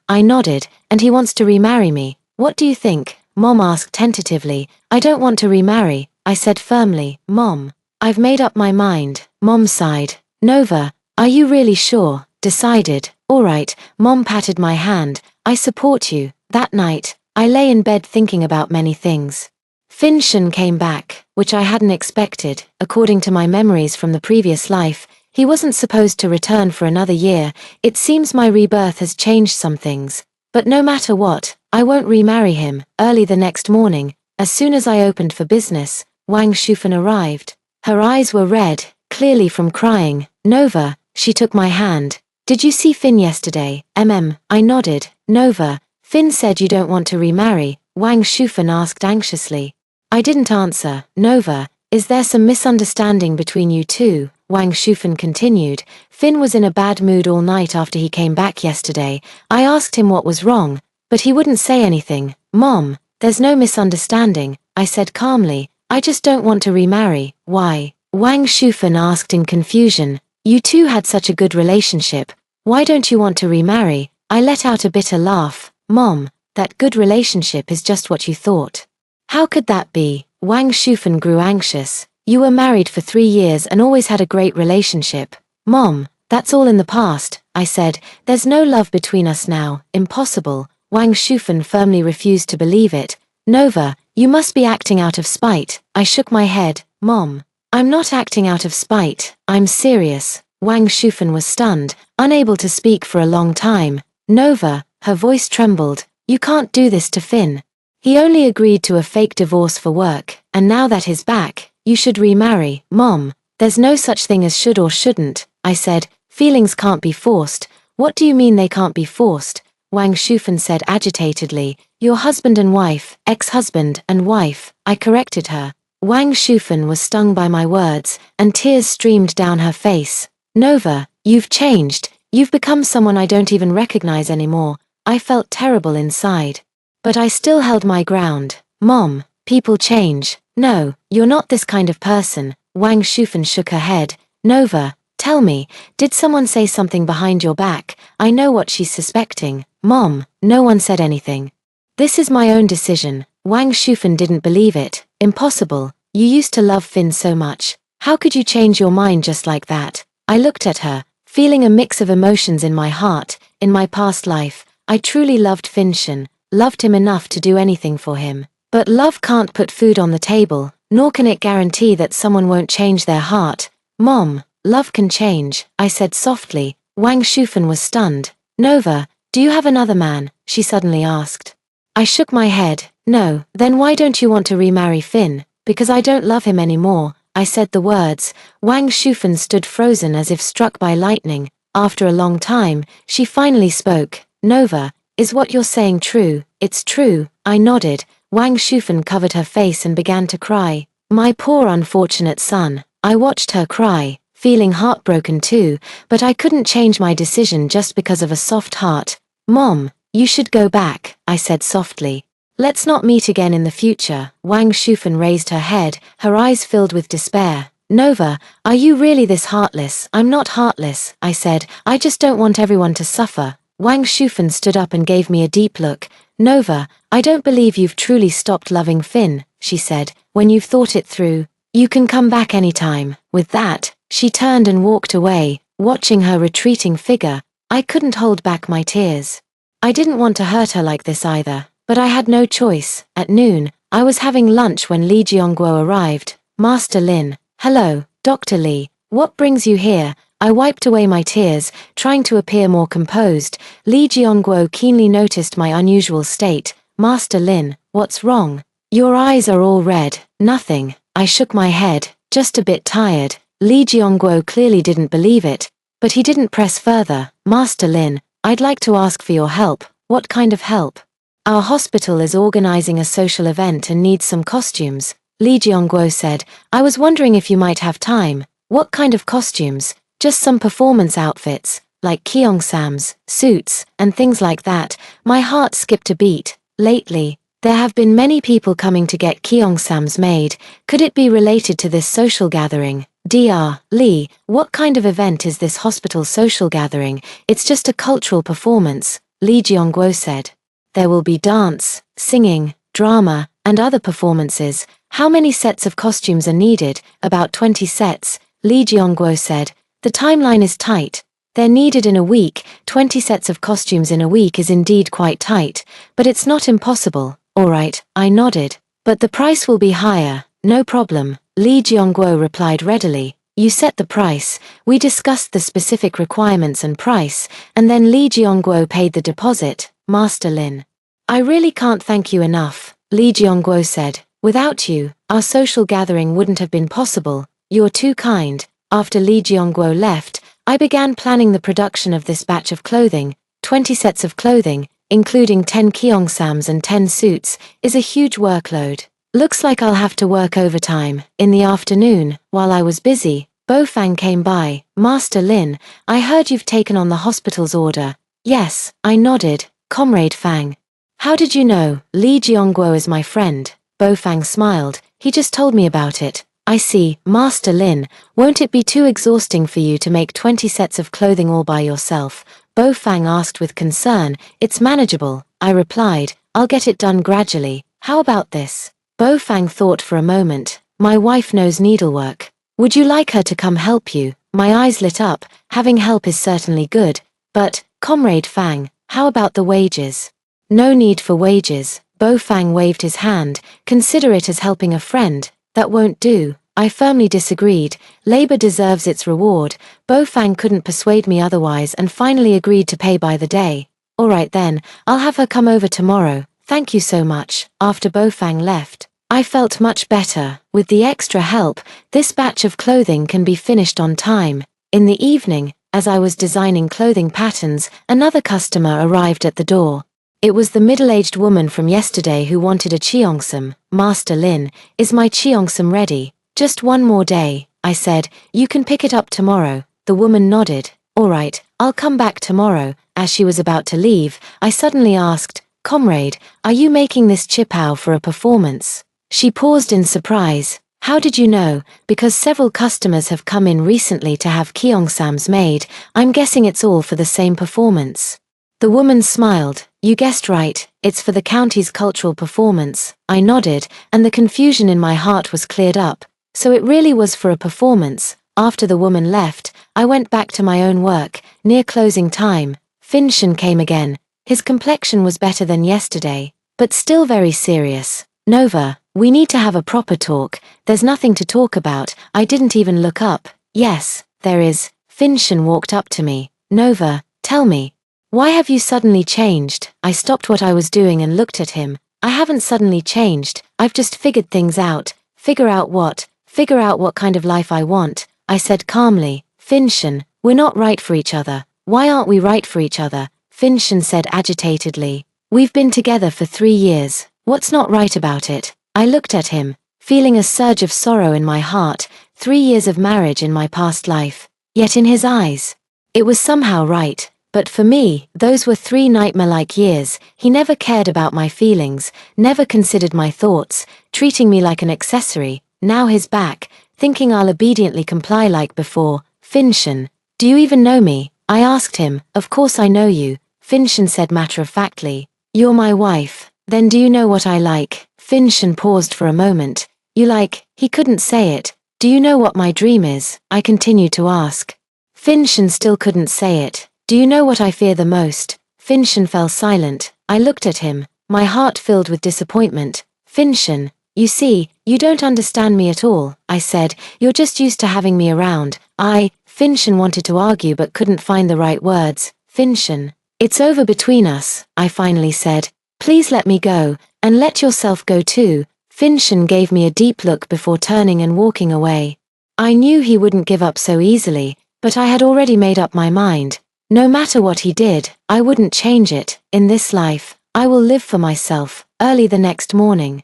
I nodded, and he wants to remarry me. What do you think? Mom asked tentatively. I don't want to remarry, I said firmly. Mom, I've made up my mind. Mom sighed. Nova, are you really sure? Decided. All right. Mom patted my hand. I support you. That night, I lay in bed thinking about many things. Finchen came back, which I hadn't expected. According to my memories from the previous life, he wasn't supposed to return for another year. It seems my rebirth has changed some things. But no matter what, I won't remarry him. Early the next morning, as soon as I opened for business, Wang Shufen arrived. Her eyes were red, clearly from crying. Nova, she took my hand. Did you see Finn yesterday? I nodded. Nova, Finn said you don't want to remarry, Wang Shufen asked anxiously. I didn't answer. Nova, is there some misunderstanding between you two? Wang Shufen continued. Finn was in a bad mood all night after he came back yesterday. I asked him what was wrong, but he wouldn't say anything. Mom, there's no misunderstanding, I said calmly. I just don't want to remarry. Why? Wang Shufen asked in confusion. You two had such a good relationship. Why don't you want to remarry? I let out a bitter laugh. Mom, that good relationship is just what you thought. How could that be? Wang Shufen grew anxious. You were married for 3 years and always had a great relationship. Mom, that's all in the past, I said. There's no love between us now. Impossible. Wang Shufen firmly refused to believe it. Nova, you must be acting out of spite. I shook my head. Mom, I'm not acting out of spite. I'm serious. Wang Shufen was stunned, unable to speak for a long time. Nova, her voice trembled. You can't do this to Finn. He only agreed to a fake divorce for work, and now that he's back, you should remarry. Mom, there's no such thing as should or shouldn't, I said. Feelings can't be forced. What do you mean they can't be forced? Wang Shufen said agitatedly. Your husband and wife, ex-husband and wife, I corrected her. Wang Shufen was stung by my words, and tears streamed down her face. Nova, you've changed. You've become someone I don't even recognize anymore. I felt terrible inside. But I still held my ground. Mom, people change. No, you're not this kind of person. Wang Shufen shook her head. Nova, tell me, did someone say something behind your back? I know what she's suspecting. Mom, no one said anything. This is my own decision. Wang Shufen didn't believe it. Impossible. You used to love Finn so much. How could you change your mind just like that? I looked at her, feeling a mix of emotions in my heart. In my past life, I truly loved Finchen, loved him enough to do anything for him. But love can't put food on the table, nor can it guarantee that someone won't change their heart. Mom, love can change, I said softly. Wang Shufen was stunned. Nova, do you have another man? She suddenly asked. I shook my head. No. Then why don't you want to remarry Finn? Because I don't love him anymore. I said the words. Wang Shufen stood frozen as if struck by lightning. After a long time, she finally spoke. Nova, is what you're saying true? It's true, I nodded. Wang Shufen covered her face and began to cry. My poor unfortunate son. I watched her cry, feeling heartbroken too, but I couldn't change my decision just because of a soft heart. Mom, you should go back, I said softly. Let's not meet again in the future. Wang Shufen raised her head, her eyes filled with despair. Nova, are you really this heartless? I'm not heartless, I said. I just don't want everyone to suffer. Wang Shufen stood up and gave me a deep look. Nova, I don't believe you've truly stopped loving Finn, she said. When you've thought it through, you can come back anytime. With that, she turned and walked away. Watching her retreating figure, I couldn't hold back my tears. I didn't want to hurt her like this either, but I had no choice. At noon, I was having lunch when Li Jiongguo arrived. Master Lin. Hello, Dr. Li. What brings you here? I wiped away my tears, trying to appear more composed. Li Jiongguo keenly noticed my unusual state. Master Lin, what's wrong? Your eyes are all red. Nothing. I shook my head, just a bit tired. Li Jiongguo clearly didn't believe it, but he didn't press further. Master Lin, I'd like to ask for your help. What kind of help? Our hospital is organizing a social event and needs some costumes, Li Jiongguo said. I was wondering if you might have time. What kind of costumes? Just some performance outfits. like Kyeongsams, suits, and things like that, my heart skipped a beat. Lately, there have been many people coming to get Kyeongsams made. Could it be related to this social gathering? Dr. Lee, what kind of event is this hospital social gathering? It's just a cultural performance, Lee Jeongwo said. There will be dance, singing, drama, and other performances. How many sets of costumes are needed? About 20 sets, Lee Jeongwo said. The timeline is tight. They're needed in a week. 20 sets of costumes in a week is indeed quite tight, but it's not impossible. Alright, I nodded. But the price will be higher. No problem, Lee Jeongwo replied readily. You set the price. We discussed the specific requirements and price, and then Lee Jeongwo paid the deposit. Master Lin. I really can't thank you enough, Lee Jeongwo said. Without you, our social gathering wouldn't have been possible. You're too kind. After Lee Jeongwo left, I began planning the production of this batch of clothing. 20 sets of clothing, including 10 Kyeongsams and 10 suits, is a huge workload. Looks like I'll have to work overtime. In the afternoon, while I was busy, Bo Fang came by. Master Lin, I heard you've taken on the hospital's order. Yes, I nodded. Comrade Fang. How did you know? Lee Jeongwo is my friend. Bo Fang smiled. He just told me about it. I see. Master Lin, won't it be too exhausting for you to make 20 sets of clothing all by yourself? Bo Fang asked with concern. It's manageable, I replied. I'll get it done gradually. How about this? Bo Fang thought for a moment. My wife knows needlework. Would you like her to come help you? My eyes lit up. Having help is certainly good. But, Comrade Fang, how about the wages? No need for wages. Bo Fang waved his hand. Consider it as helping a friend. That won't do. I firmly disagreed. Labor deserves its reward. Bo Fang couldn't persuade me otherwise and finally agreed to pay by the day. Alright then, I'll have her come over tomorrow. Thank you so much. After Bo Fang left, I felt much better. With the extra help, this batch of clothing can be finished on time. In the evening, as I was designing clothing patterns, another customer arrived at the door. It was the middle-aged woman from yesterday who wanted a cheongsam. Master Lin, is my cheongsam ready? Just one more day, I said. You can pick it up tomorrow. The woman nodded. Alright, I'll come back tomorrow. As she was about to leave, I suddenly asked, Comrade, are you making this chipao for a performance? She paused in surprise. How did you know? Because several customers have come in recently to have kyeongsams made. I'm guessing it's all for the same performance. The woman smiled. You guessed right, it's for the county's cultural performance. I nodded, and the confusion in my heart was cleared up. So it really was for a performance. After the woman left, I went back to my own work. Near closing time, Finshin came again. His complexion was better than yesterday, but still very serious. Nova, we need to have a proper talk. There's nothing to talk about. I didn't even look up. Yes, there is. Finshin walked up to me. Nova, tell me. Why have you suddenly changed? I stopped what I was doing and looked at him. I haven't suddenly changed. I've just figured things out. Figure out what? Figure out what kind of life I want. I said calmly. Finshin, we're not right for each other. Why aren't we right for each other? Finshin said agitatedly. We've been together for 3 years. What's not right about it? I looked at him, feeling a surge of sorrow in my heart. 3 years of marriage in my past life. Yet in his eyes, it was somehow right. But for me, those were 3 nightmare-like years. He never cared about my feelings, never considered my thoughts, treating me like an accessory. Now he's back, thinking I'll obediently comply like before. Finshin, do you even know me? I asked him. Of course I know you, Finshin said matter-of-factly. You're my wife. Then do you know what I like? Finshin paused for a moment. You like, he couldn't say it. Do you know what my dream is? I continued to ask. Finshin still couldn't say it. Do you know what I fear the most? Finshin fell silent. I looked at him, my heart filled with disappointment. Finshin, you see, you don't understand me at all, I said. You're just used to having me around. Finshin wanted to argue but couldn't find the right words. Finshin, it's over between us, I finally said. Please let me go, and let yourself go too. Finshin gave me a deep look before turning and walking away. I knew he wouldn't give up so easily, but I had already made up my mind. No matter what he did, I wouldn't change it. In this life, I will live for myself. Early the next morning,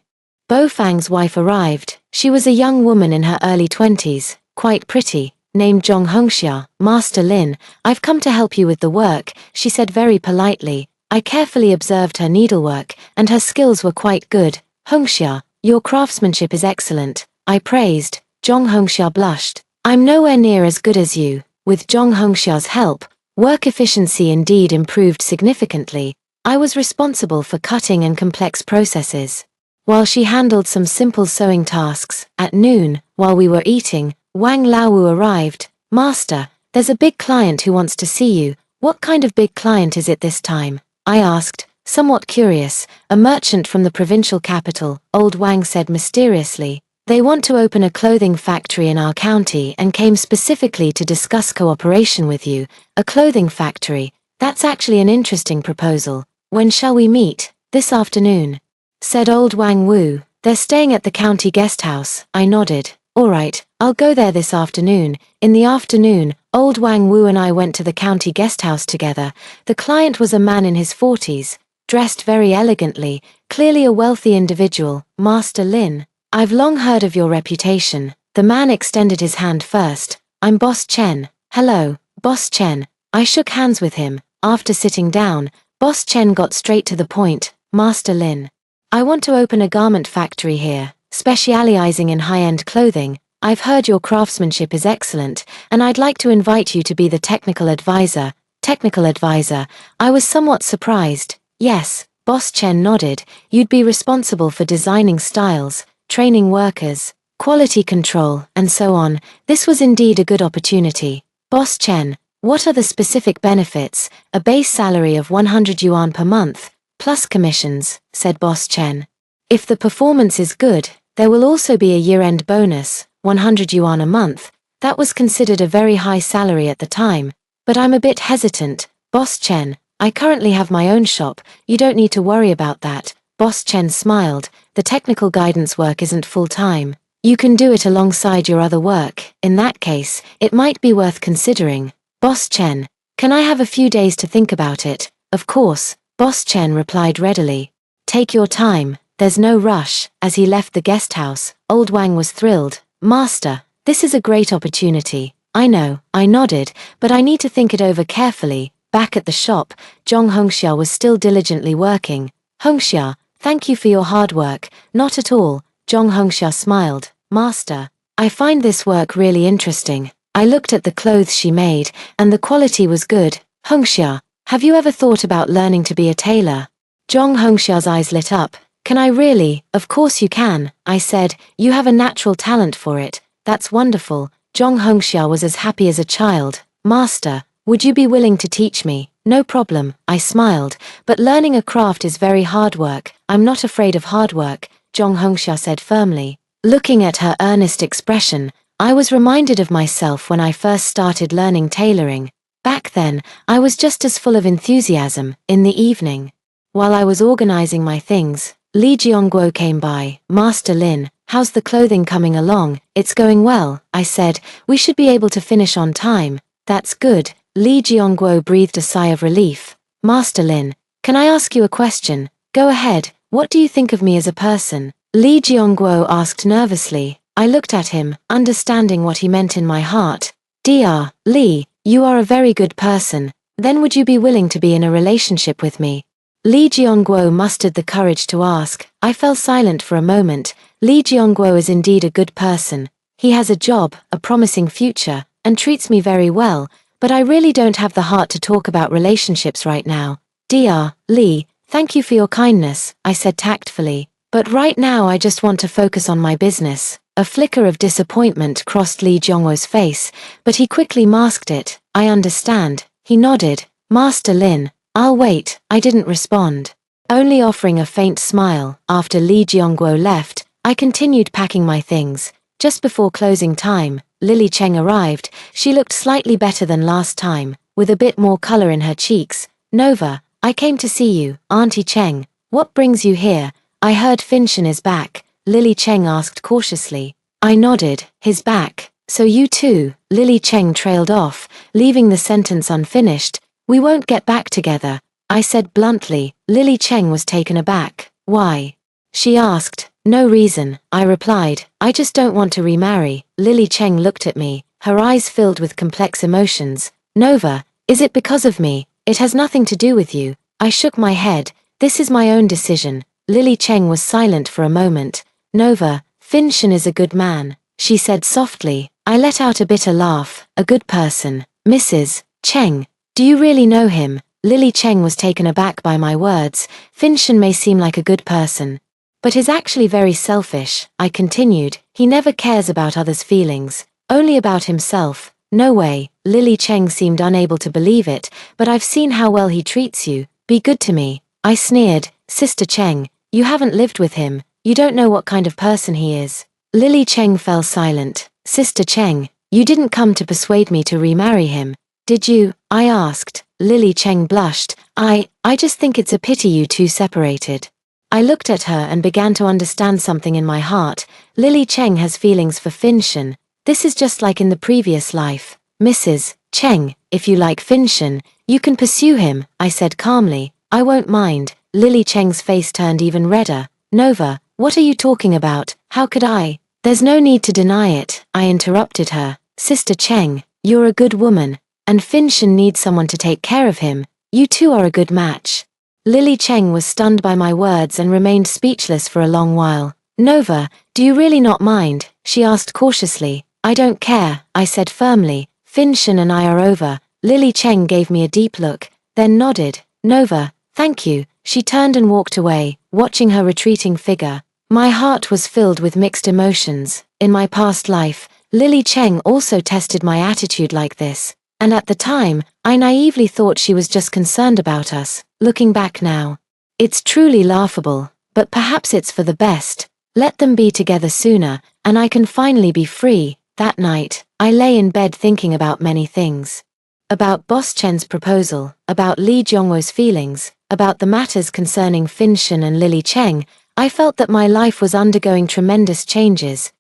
Bo Fang's wife arrived. She was a young woman in her early 20s, quite pretty. named Zhong Hongxia. Master Lin, I've come to help you with the work, she said very politely. I carefully observed her needlework, and her skills were quite good. Hongxia, your craftsmanship is excellent, I praised. Zhong Hongxia blushed. I'm nowhere near as good as you. With Zhong Hongxia's help, work efficiency indeed improved significantly. I was responsible for cutting and complex processes, while she handled some simple sewing tasks. At noon, while we were eating, Wang Laowu arrived. Master, there's a big client who wants to see you. What kind of big client is it this time? I asked, somewhat curious. A merchant from the provincial capital, old Wang said mysteriously. They want to open a clothing factory in our county and came specifically to discuss cooperation with you. A clothing factory? That's actually an interesting proposal. When shall we meet? This afternoon, said old Wang Wu. They're staying at the county guest house. I nodded. All right, I'll go there this afternoon. In the afternoon, old Wang Wu and I went to the county guest house together. The client was a man in his 40s, dressed very elegantly, clearly a wealthy individual. Master Lin, I've long heard of your reputation. The man extended his hand first. I'm Boss Chen. Hello, Boss Chen. I shook hands with him. After sitting down, Boss Chen got straight to the point. Master Lin, I want to open a garment factory here, specializing in high-end clothing. I've heard your craftsmanship is excellent, and I'd like to invite you to be the technical advisor. Technical advisor? I was somewhat surprised. Yes, Boss Chen nodded. You'd be responsible for designing styles, training workers, quality control, and so on. This was indeed a good opportunity. Boss Chen, what are the specific benefits? A base salary of 100 yuan per month, plus commissions, said Boss Chen. If the performance is good, there will also be a year-end bonus, 100 yuan a month. That was considered a very high salary at the time, but I'm a bit hesitant. Boss Chen, I currently have my own shop, you don't need to worry about that. Boss Chen smiled. The technical guidance work isn't full-time. You can do it alongside your other work. In that case, it might be worth considering. Boss Chen, can I have a few days to think about it? Of course, Boss Chen replied readily. Take your time, there's no rush. As he left the guest house, old Wang was thrilled. Master, this is a great opportunity. I know, I nodded, but I need to think it over carefully. Back at the shop, Zhong Hongxia was still diligently working. Hongxia, thank you for your hard work. Not at all, Zhong Hongxia smiled. Master, I find this work really interesting. I looked at the clothes she made, and the quality was good. Hongxia, have you ever thought about learning to be a tailor? Zhong Hongxia's eyes lit up. Can I really? Of course you can, I said. You have a natural talent for it. That's wonderful. Zhong Hongxia was as happy as a child. Master, would you be willing to teach me? No problem, I smiled, but learning a craft is very hard work. I'm not afraid of hard work, Zhong Hongxia said firmly. Looking at her earnest expression, I was reminded of myself when I first started learning tailoring. Back then, I was just as full of enthusiasm. In the evening, while I was organizing my things, Li Jiongguo came by. Master Lin, how's the clothing coming along? It's going well, I said. We should be able to finish on time. That's good. Li Jiongguo breathed a sigh of relief. Master Lin, can I ask you a question? Go ahead. What do you think of me as a person? Li Jiongguo asked nervously. I looked at him, understanding what he meant in my heart. Dr. Li, you are a very good person. Then would you be willing to be in a relationship with me? Li Jiongguo mustered the courage to ask. I fell silent for a moment. Li Jiongguo is indeed a good person. He has a job, a promising future, and treats me very well, but I really don't have the heart to talk about relationships right now. Dr. Li, thank you for your kindness, I said tactfully, but right now I just want to focus on my business. A flicker of disappointment crossed Li Jiongguo's face, but he quickly masked it. I understand. He nodded. Master Lin, I'll wait. I didn't respond, only offering a faint smile. After Li Jiongguo left, I continued packing my things. Just before closing time, Lily Cheng arrived. She looked slightly better than last time, with a bit more color in her cheeks. Nova, I came to see you. Auntie Cheng, what brings you here? I heard Finshen is back, Lily Cheng asked cautiously. I nodded. His back. So you too? Lily Cheng trailed off, leaving the sentence unfinished. We won't get back together, I said bluntly. Lily Cheng was taken aback. Why? She asked. No reason, I replied. I just don't want to remarry. Lily Cheng looked at me. her eyes filled with complex emotions. Nova, is it because of me? It has nothing to do with you. I shook my head. This is my own decision. Lily Cheng was silent for a moment. Nova, Finshan is a good man, she said softly. I let out a bitter laugh. A good person. Mrs. Cheng, do you really know him? Lily Cheng was taken aback by my words. Finshan may seem like a good person, but is actually very selfish, I continued. He never cares about others' feelings, only about himself. No way. Lily Cheng seemed unable to believe it, but I've seen how well he treats you. Be good to me. I sneered. Sister Cheng, you haven't lived with him. You don't know what kind of person he is. Lily Cheng fell silent. Sister Cheng, you didn't come to persuade me to remarry him, did you? I asked. Lily Cheng blushed. I just think it's a pity you two separated. I looked at her and began to understand something in my heart. Lily Cheng has feelings for Finshan. This is just like in the previous life. Mrs. Cheng, if you like Finshan, you can pursue him, I said calmly. I won't mind. Lily Cheng's face turned even redder. Nova, what are you talking about? How could I? There's no need to deny it, I interrupted her. Sister Cheng, you're a good woman, and Finshan needs someone to take care of him. You two are a good match. Lily Cheng was stunned by my words and remained speechless for a long while. Nova, do you really not mind? She asked cautiously. I don't care, I said firmly. Finshan and I are over. Lily Cheng gave me a deep look, then nodded. Nova, thank you. She turned and walked away, watching her retreating figure. My heart was filled with mixed emotions. In my past life, Lily Cheng also tested my attitude like this, and at the time, I naively thought she was just concerned about us. Looking back now, it's truly laughable, but perhaps it's for the best. Let them be together sooner, and I can finally be free. That night, I lay in bed thinking about many things. About Boss Chen's proposal, about Li Jongwo's feelings, about the matters concerning Finshan and Lily Cheng. I felt that my life was undergoing tremendous changes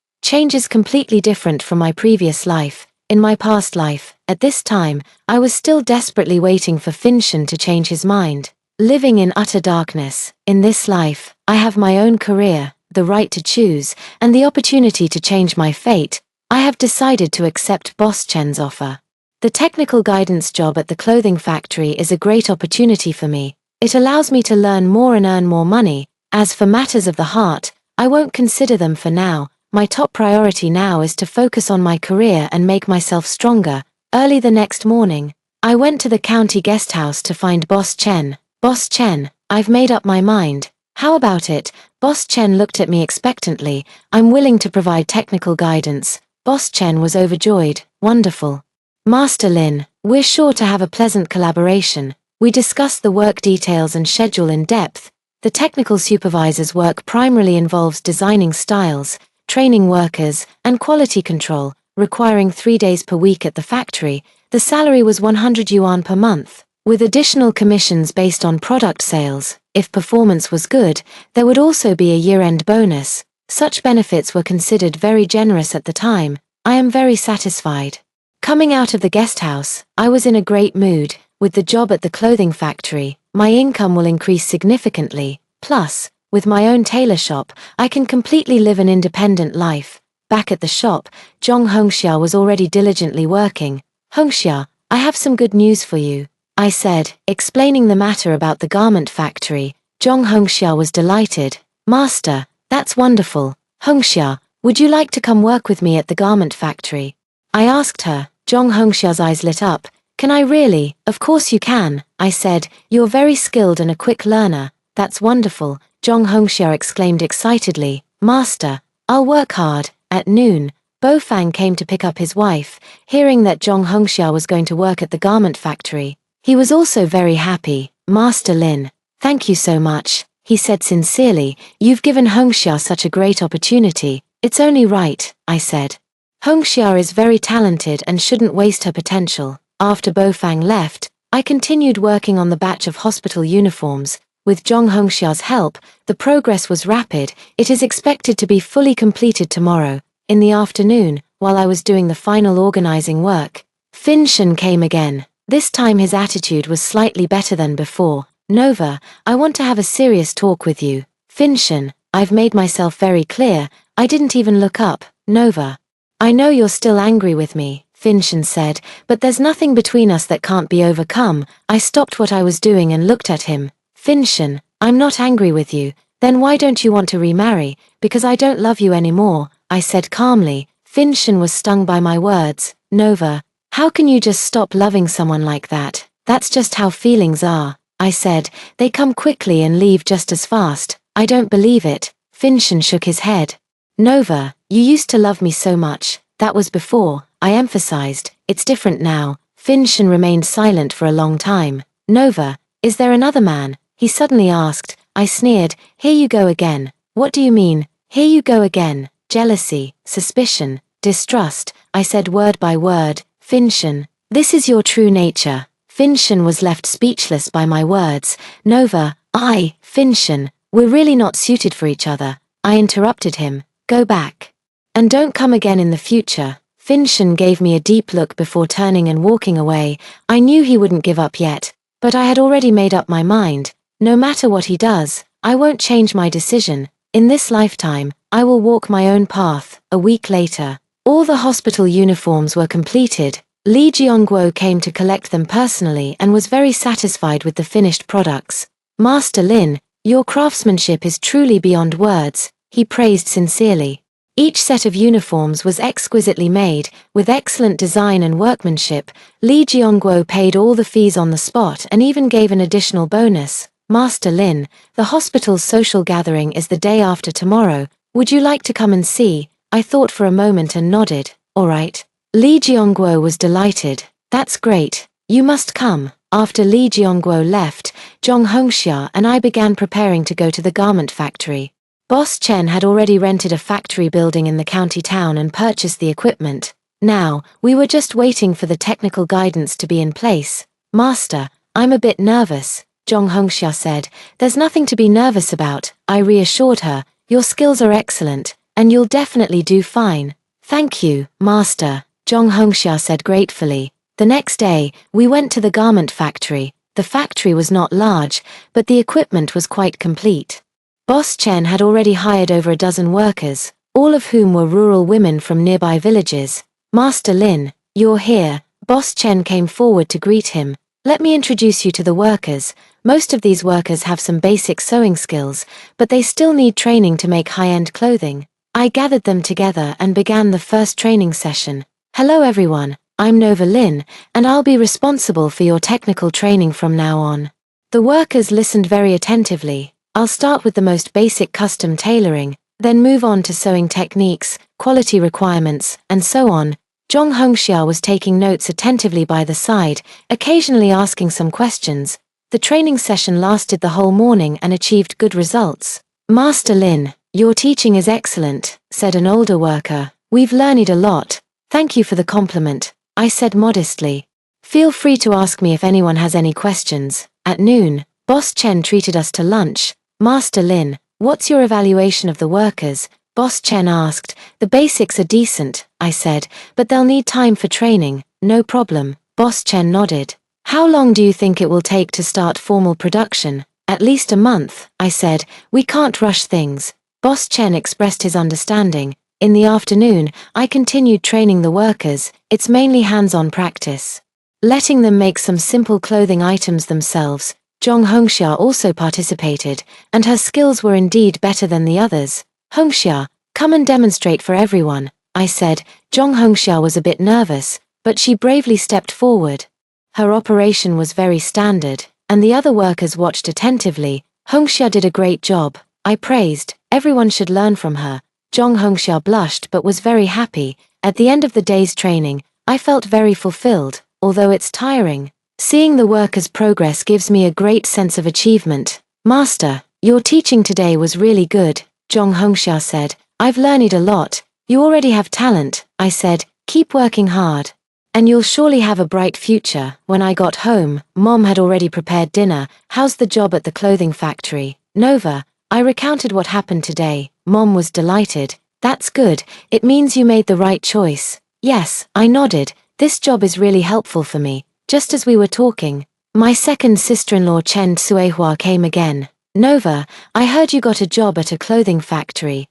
completely different from my previous life. In my past life, at this time, I was still desperately waiting for Finshan to change his mind, living in utter darkness. In this life, I have my own career, the right to choose, and the opportunity to change my fate. I have decided to accept Boss Chen's offer. The technical guidance job at the clothing factory is a great opportunity for me. It allows me to learn more and earn more money. As for matters of the heart, I won't consider them for now. My top priority now is to focus on my career and make myself stronger. Early the next morning, I went to the county guest house to find Boss Chen. Boss Chen, I've made up my mind. How about it? Boss Chen looked at me expectantly. I'm willing to provide technical guidance. Boss Chen was overjoyed. Wonderful. Master Lin, we're sure to have a pleasant collaboration. We discussed the work details and schedule in depth. The technical supervisor's work primarily involves designing styles, training workers, and quality control, requiring 3 days per week at the factory. The salary was 100 yuan per month, with additional commissions based on product sales. If performance was good, there would also be a year-end bonus. Such benefits were considered very generous at the time. I am very satisfied. Coming out of the guest house, I was in a great mood. With the job at the clothing factory, my income will increase significantly. Plus, with my own tailor shop, I can completely live an independent life. Back at the shop, Zhong Hongxia was already diligently working. Hongxia, I have some good news for you, I said, explaining the matter about the garment factory. Zhong Hongxia was delighted. Master, that's wonderful. Hongxia, would you like to come work with me at the garment factory? I asked her. Zhong Hongxia's eyes lit up. Can I really? Of course you can, I said. You're very skilled and a quick learner. That's wonderful, Zhong Hongxia exclaimed excitedly. Master, I'll work hard. At noon, Bo Fang came to pick up his wife, hearing that Zhong Hongxia was going to work at the garment factory. He was also very happy. Master Lin, thank you so much, he said sincerely. You've given Hongxia such a great opportunity. It's only right, I said. Hongxia is very talented and shouldn't waste her potential. After Bo Fang left, I continued working on the batch of hospital uniforms. With Zhong Hongxia's help, the progress was rapid. It is expected to be fully completed tomorrow. In the afternoon, while I was doing the final organizing work, Finshan came again. This time his attitude was slightly better than before. Nova, I want to have a serious talk with you. Finshan, I've made myself very clear. I didn't even look up. Nova, I know you're still angry with me. Finshan said, but there's nothing between us that can't be overcome. I stopped what I was doing and looked at him. Finshan, I'm not angry with you. Then why don't you want to remarry? Because I don't love you anymore, I said calmly. Finshan was stung by my words. Nova, how can you just stop loving someone like that? That's just how feelings are, I said. They come quickly and leave just as fast. I don't believe it. Finshan shook his head. Nova, you used to love me so much. That was before, I emphasized. It's different now. Finshan remained silent for a long time. Nova, is there another man? He suddenly asked. I sneered. Here you go again. What do you mean? Here you go again. Jealousy, suspicion, distrust, I said word by word. Finshan, this is your true nature. Finshan was left speechless by my words. Nova, Finshan, we're really not suited for each other. I interrupted him. Go back. And don't come again in the future. Finshan gave me a deep look before turning and walking away. I knew he wouldn't give up yet, but I had already made up my mind. No matter what he does, I won't change my decision. In this lifetime, I will walk my own path. A week later, all the hospital uniforms were completed. Lee Jeongwo came to collect them personally and was very satisfied with the finished products. Master Lin, your craftsmanship is truly beyond words, he praised sincerely. Each set of uniforms was exquisitely made, with excellent design and workmanship. Lee Jeongwo paid all the fees on the spot and even gave an additional bonus. Master Lin, the hospital's social gathering is the day after tomorrow. Would you like to come and see? I thought for a moment and nodded. All right. Lee Jeongwo was delighted. That's great. You must come. After Lee Jeongwo left, Jong Hongxia and I began preparing to go to the garment factory. Boss Chen had already rented a factory building in the county town and purchased the equipment. Now, we were just waiting for the technical guidance to be in place. Master, I'm a bit nervous, Jong Hongxia said. There's nothing to be nervous about, I reassured her. Your skills are excellent, and you'll definitely do fine. Thank you, Master, Jong Hongxia said gratefully. The next day, we went to the garment factory. The factory was not large, but the equipment was quite complete. Boss Chen had already hired over a dozen workers, all of whom were rural women from nearby villages. Master Lin, you're here. Boss Chen came forward to greet him. Let me introduce you to the workers. Most of these workers have some basic sewing skills, but they still need training to make high-end clothing. I gathered them together and began the first training session. Hello everyone, I'm Nova Lin, and I'll be responsible for your technical training from now on. The workers listened very attentively. I'll start with the most basic custom tailoring, then move on to sewing techniques, quality requirements, and so on. Jong Hongxia was taking notes attentively by the side, occasionally asking some questions. The training session lasted the whole morning and achieved good results. Master Lin, your teaching is excellent, said an older worker. We've learned a lot. Thank you for the compliment, I said modestly. Feel free to ask me if anyone has any questions. At noon, Boss Chen treated us to lunch. Master Lin, what's your evaluation of the workers? Boss Chen asked. The basics are decent, I said, but they'll need time for training. No problem, Boss Chen nodded. How long do you think it will take to start formal production? At least a month, I said. We can't rush things. Boss Chen expressed his understanding. In the afternoon, I continued training the workers. It's mainly hands-on practice. Letting them make some simple clothing items themselves. Jong Hongxia also participated, and her skills were indeed better than the others. Hongxia, come and demonstrate for everyone, I said. Jong Hongxia was a bit nervous, but she bravely stepped forward. Her operation was very standard, and the other workers watched attentively. Hongxia did a great job, I praised. Everyone should learn from her. Jong Hongxia blushed but was very happy. At the end of the day's training, I felt very fulfilled, although it's tiring. Seeing the workers' progress gives me a great sense of achievement. Master, your teaching today was really good, Jong Hongxia said. I've learned a lot. You already have talent, I said. Keep working hard. And you'll surely have a bright future. When I got home, Mom had already prepared dinner. How's the job at the clothing factory? Nova, I recounted what happened today. Mom was delighted. That's good. It means you made the right choice. Yes, I nodded. This job is really helpful for me. Just as we were talking, my second sister-in-law Chen Tsuehua came again. Nova, I heard you got a job at a clothing factory.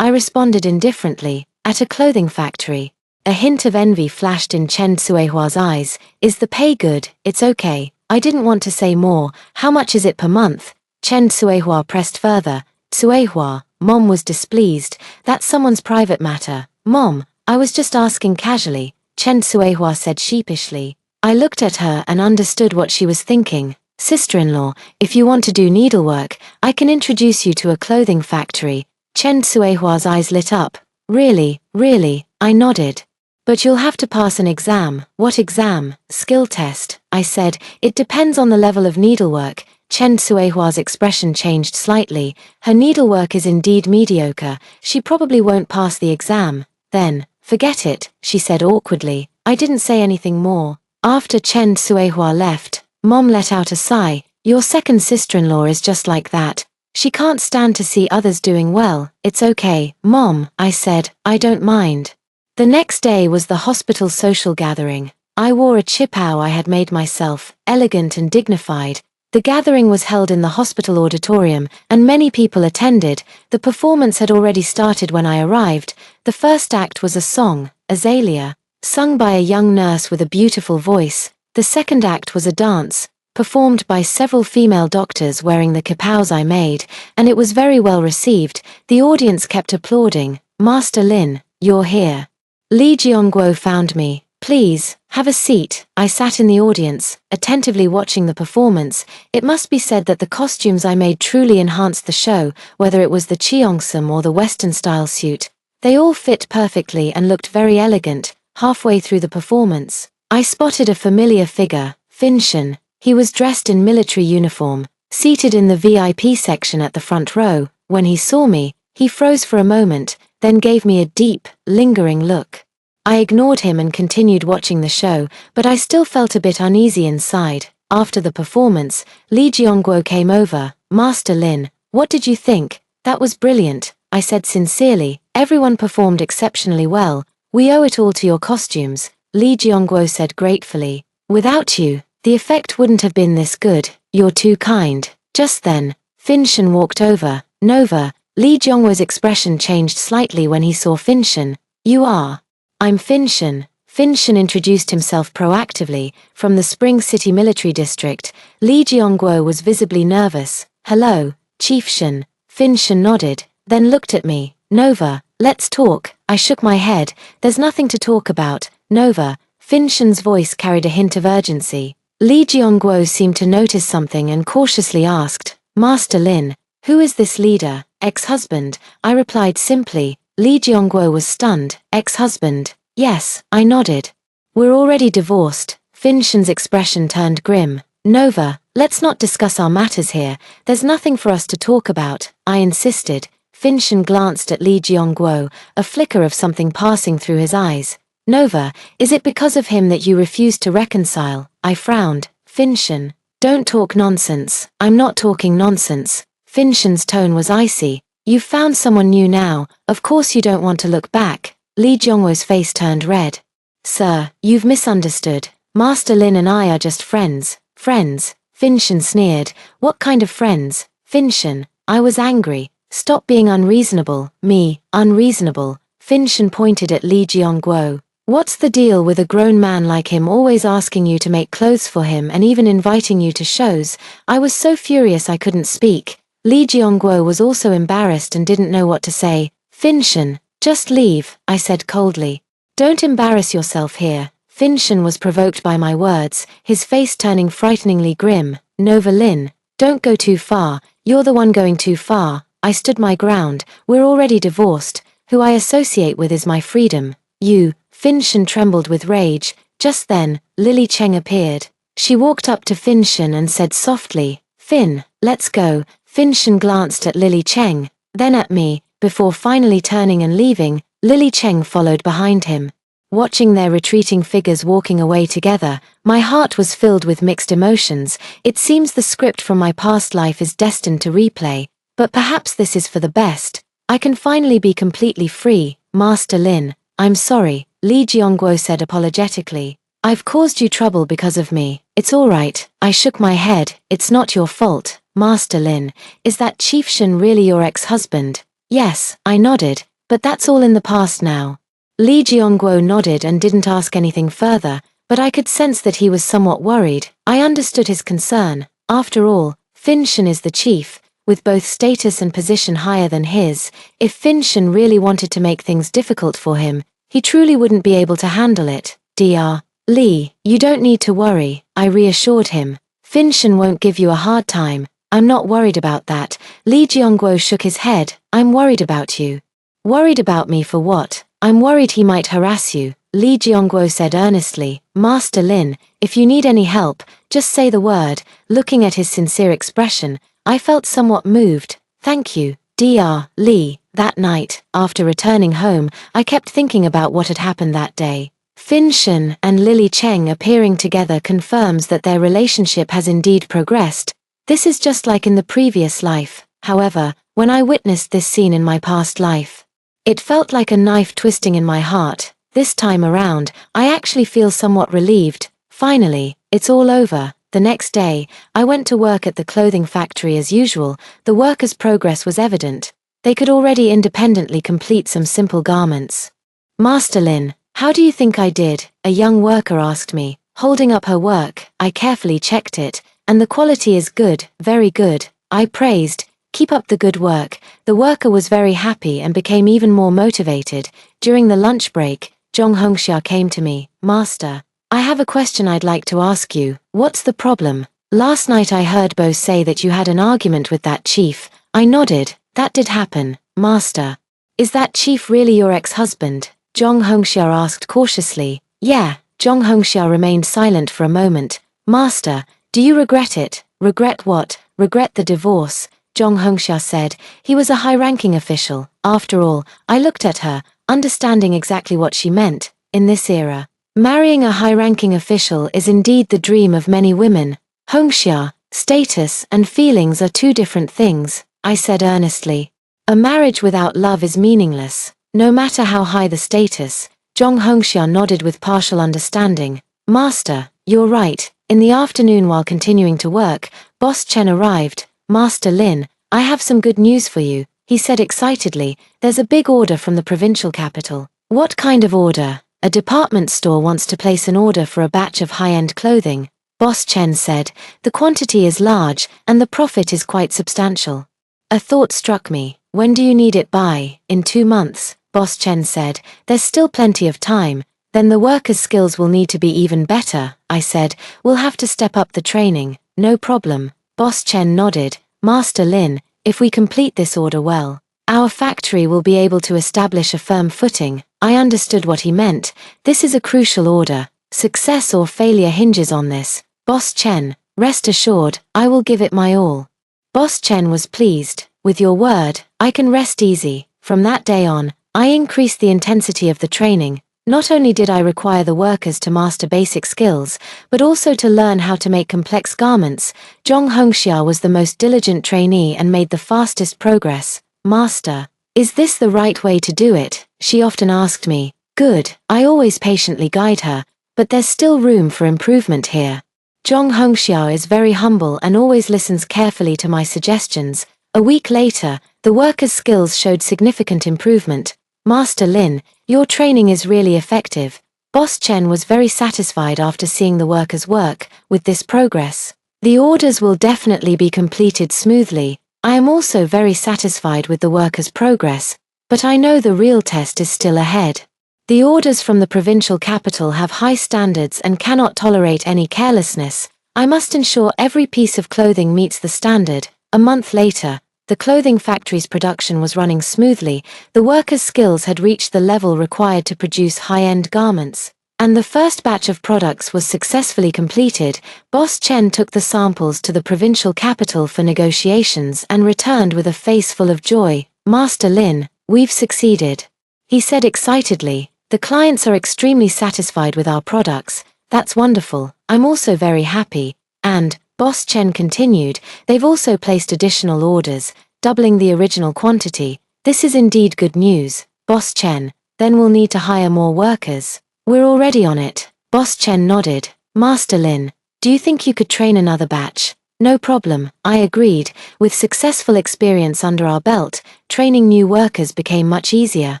I responded indifferently. At a clothing factory. A hint of envy flashed in Chen Suehua's eyes. Is the pay good? It's okay. I didn't want to say more. How much is it per month? Chen Suehua pressed further. Suehua, Mom was displeased. That's someone's private matter. Mom, I was just asking casually, Chen Suehua said sheepishly. I looked at her and understood what she was thinking. Sister-in-law, if you want to do needlework, I can introduce you to a clothing factory. Chen Suehua's eyes lit up. Really, really, I nodded. But you'll have to pass an exam. What exam? Skill test, I said. It depends on the level of needlework. Chen Suehua's expression changed slightly. Her needlework is indeed mediocre. She probably won't pass the exam. Then, forget it, she said awkwardly. I didn't say anything more. After Chen Suehua left, Mom let out a sigh. Your second sister-in-law is just like that. She can't stand to see others doing well. It's okay, Mom, I said. I don't mind. The next day was the hospital social gathering. I wore a chipao I had made myself, elegant and dignified. The gathering was held in the hospital auditorium, and many people attended. The performance had already started when I arrived. The first act was a song, Azalea, sung by a young nurse with a beautiful voice. The second act was a dance, performed by several female doctors wearing the kipaos I made, and it was very well received. The audience kept applauding. Master Lin, you're here. Li Jiongguo found me. Please, have a seat. I sat in the audience, attentively watching the performance. It must be said that the costumes I made truly enhanced the show, whether it was the cheongsam or the Western-style suit. They all fit perfectly and looked very elegant. Halfway through the performance, I spotted a familiar figure, Finshan. He was dressed in military uniform, seated in the VIP section at the front row. When he saw me, he froze for a moment, then gave me a deep, lingering look. I ignored him and continued watching the show, but I still felt a bit uneasy inside. After the performance, Li Jiongguo came over. Master Lin, what did you think? That was brilliant, I said sincerely. Everyone performed exceptionally well. We owe it all to your costumes, Li Jiongguo said gratefully. Without you, the effect wouldn't have been this good. You're too kind. Just then, Finshan walked over. Nova. Li Jiongguo's expression changed slightly when he saw Finshan. You are. I'm Finshan. Finshan introduced himself proactively, from the Spring City Military District. Li Jiongguo was visibly nervous. Hello, Chief Shan. Finshan nodded, then looked at me. Nova, let's talk. I shook my head. There's nothing to talk about. Nova. Finshan's voice carried a hint of urgency. Li Jiongguo seemed to notice something and cautiously asked, Master Lin, who is this leader? Ex-husband, I replied simply. Li Jiongguo was stunned. Ex-husband? Yes, I nodded. We're already divorced. Finshan's expression turned grim. Nova, let's not discuss our matters here. There's nothing for us to talk about, I insisted. Finshan glanced at Li Jiongguo, a flicker of something passing through his eyes. Nova, is it because of him that you refused to reconcile? I frowned. Finshan, don't talk nonsense. I'm not talking nonsense. Finshan's tone was icy. You've found someone new now, of course you don't want to look back. Li Jiongguo's face turned red. Sir, you've misunderstood. Master Lin and I are just friends. Friends? Finshan sneered. What kind of friends? Finshan, I was angry. Stop being unreasonable. Me, unreasonable. Finshan pointed at Li Jiongguo. What's the deal with a grown man like him always asking you to make clothes for him and even inviting you to shows? I was so furious I couldn't speak. Li Jiongguo was also embarrassed and didn't know what to say. Finshan, just leave, I said coldly. Don't embarrass yourself here. Finshan was provoked by my words, his face turning frighteningly grim. Nova Lin, don't go too far, you're the one going too far. I stood my ground. We're already divorced. Who I associate with is my freedom. You. Finshan trembled with rage. Just then, Lily Cheng appeared. She walked up to Finshan and said softly, Fin, let's go. Finshan glanced at Lily Cheng, then at me, before finally turning and leaving. Lily Cheng followed behind him. Watching their retreating figures walking away together, my heart was filled with mixed emotions. It seems the script from my past life is destined to replay, but perhaps this is for the best. I can finally be completely free. Master Lin, I'm sorry, Li Jiongguo said apologetically. I've caused you trouble because of me. It's all right. I shook my head. It's not your fault. Master Lin, is that Chief Shan really your ex-husband? Yes, I nodded, but that's all in the past now. Lee Jiongguo nodded and didn't ask anything further, but I could sense that he was somewhat worried. I understood his concern. After all, Finshen is the chief, with both status and position higher than his. If Finshen really wanted to make things difficult for him, he truly wouldn't be able to handle it. Dr. Lee, you don't need to worry, I reassured him. Finshen won't give you a hard time. I'm not worried about that. Lee Jiongguo shook his head. I'm worried about you. Worried about me for what? I'm worried he might harass you, Lee Jiongguo said earnestly. Master Lin, if you need any help, just say the word. Looking at his sincere expression, I felt somewhat moved. Thank you, Dr. Lee. That night, after returning home, I kept thinking about what had happened that day. Finshen and Lily Cheng appearing together confirms that their relationship has indeed progressed. This is just like in the previous life. However, when I witnessed this scene in my past life, it felt like a knife twisting in my heart. This time around, I actually feel somewhat relieved. Finally, it's all over. The next day, I went to work at the clothing factory as usual. The workers' progress was evident. They could already independently complete some simple garments. Master Lin, how do you think I did? A young worker asked me, holding up her work. I carefully checked it, and the quality is good, very good, I praised. Keep up the good work. The worker was very happy and became even more motivated. During the lunch break, Zhong Hongxia came to me. Master, I have a question I'd like to ask you. What's the problem? Last night I heard Bo say that you had an argument with that chief. I nodded. That did happen, Master. Is that chief really your ex-husband? Zhong Hongxia asked cautiously. Yeah. Zhong Hongxia remained silent for a moment. Master, do you regret it? Regret what? Regret the divorce, Zhong Hongxia said. He was a high-ranking official. After all, I looked at her, understanding exactly what she meant. In this era, marrying a high-ranking official is indeed the dream of many women. Hongxia, status and feelings are two different things, I said earnestly. A marriage without love is meaningless, no matter how high the status. Zhong Hongxia nodded with partial understanding. Master, you're right. In the afternoon while continuing to work, Boss Chen arrived. Master Lin, I have some good news for you, he said excitedly. There's a big order from the provincial capital. What kind of order? A department store wants to place an order for a batch of high-end clothing. Boss Chen said. The quantity is large, and the profit is quite substantial. A thought struck me. When do you need it by? In 2 months, Boss Chen said. There's still plenty of time. Then the workers' skills will need to be even better, I said. We'll have to step up the training. No problem. Boss Chen nodded. Master Lin, if we complete this order well, our factory will be able to establish a firm footing. I understood what he meant. This is a crucial order. Success or failure hinges on this. Boss Chen, rest assured, I will give it my all. Boss Chen was pleased. With your word, I can rest easy. From that day on, I increased the intensity of the training. Not only did I require the workers to master basic skills, but also to learn how to make complex garments. Zhong Hongxia was the most diligent trainee and made the fastest progress. Master, is this the right way to do it? She often asked me. Good, I always patiently guide her, but there's still room for improvement here. Zhong Hongxia is very humble and always listens carefully to my suggestions. A week later, the workers' skills showed significant improvement. Master Lin, your training is really effective. Boss Chen was very satisfied after seeing the workers' work. With this progress, the orders will definitely be completed smoothly. I am also very satisfied with the workers' progress, but I know the real test is still ahead. The orders from the provincial capital have high standards and cannot tolerate any carelessness. I must ensure every piece of clothing meets the standard. A month later, the clothing factory's production was running smoothly. The workers' skills had reached the level required to produce high-end garments, and the first batch of products was successfully completed. Boss Chen took the samples to the provincial capital for negotiations and returned with a face full of joy. Master Lin, we've succeeded, he said excitedly. The clients are extremely satisfied with our products. That's wonderful. I'm also very happy. And, Boss Chen continued, they've also placed additional orders, doubling the original quantity. This is indeed good news. Boss Chen, then we'll need to hire more workers. We're already on it. Boss Chen nodded. Master Lin, do you think you could train another batch? No problem, I agreed. With successful experience under our belt, training new workers became much easier.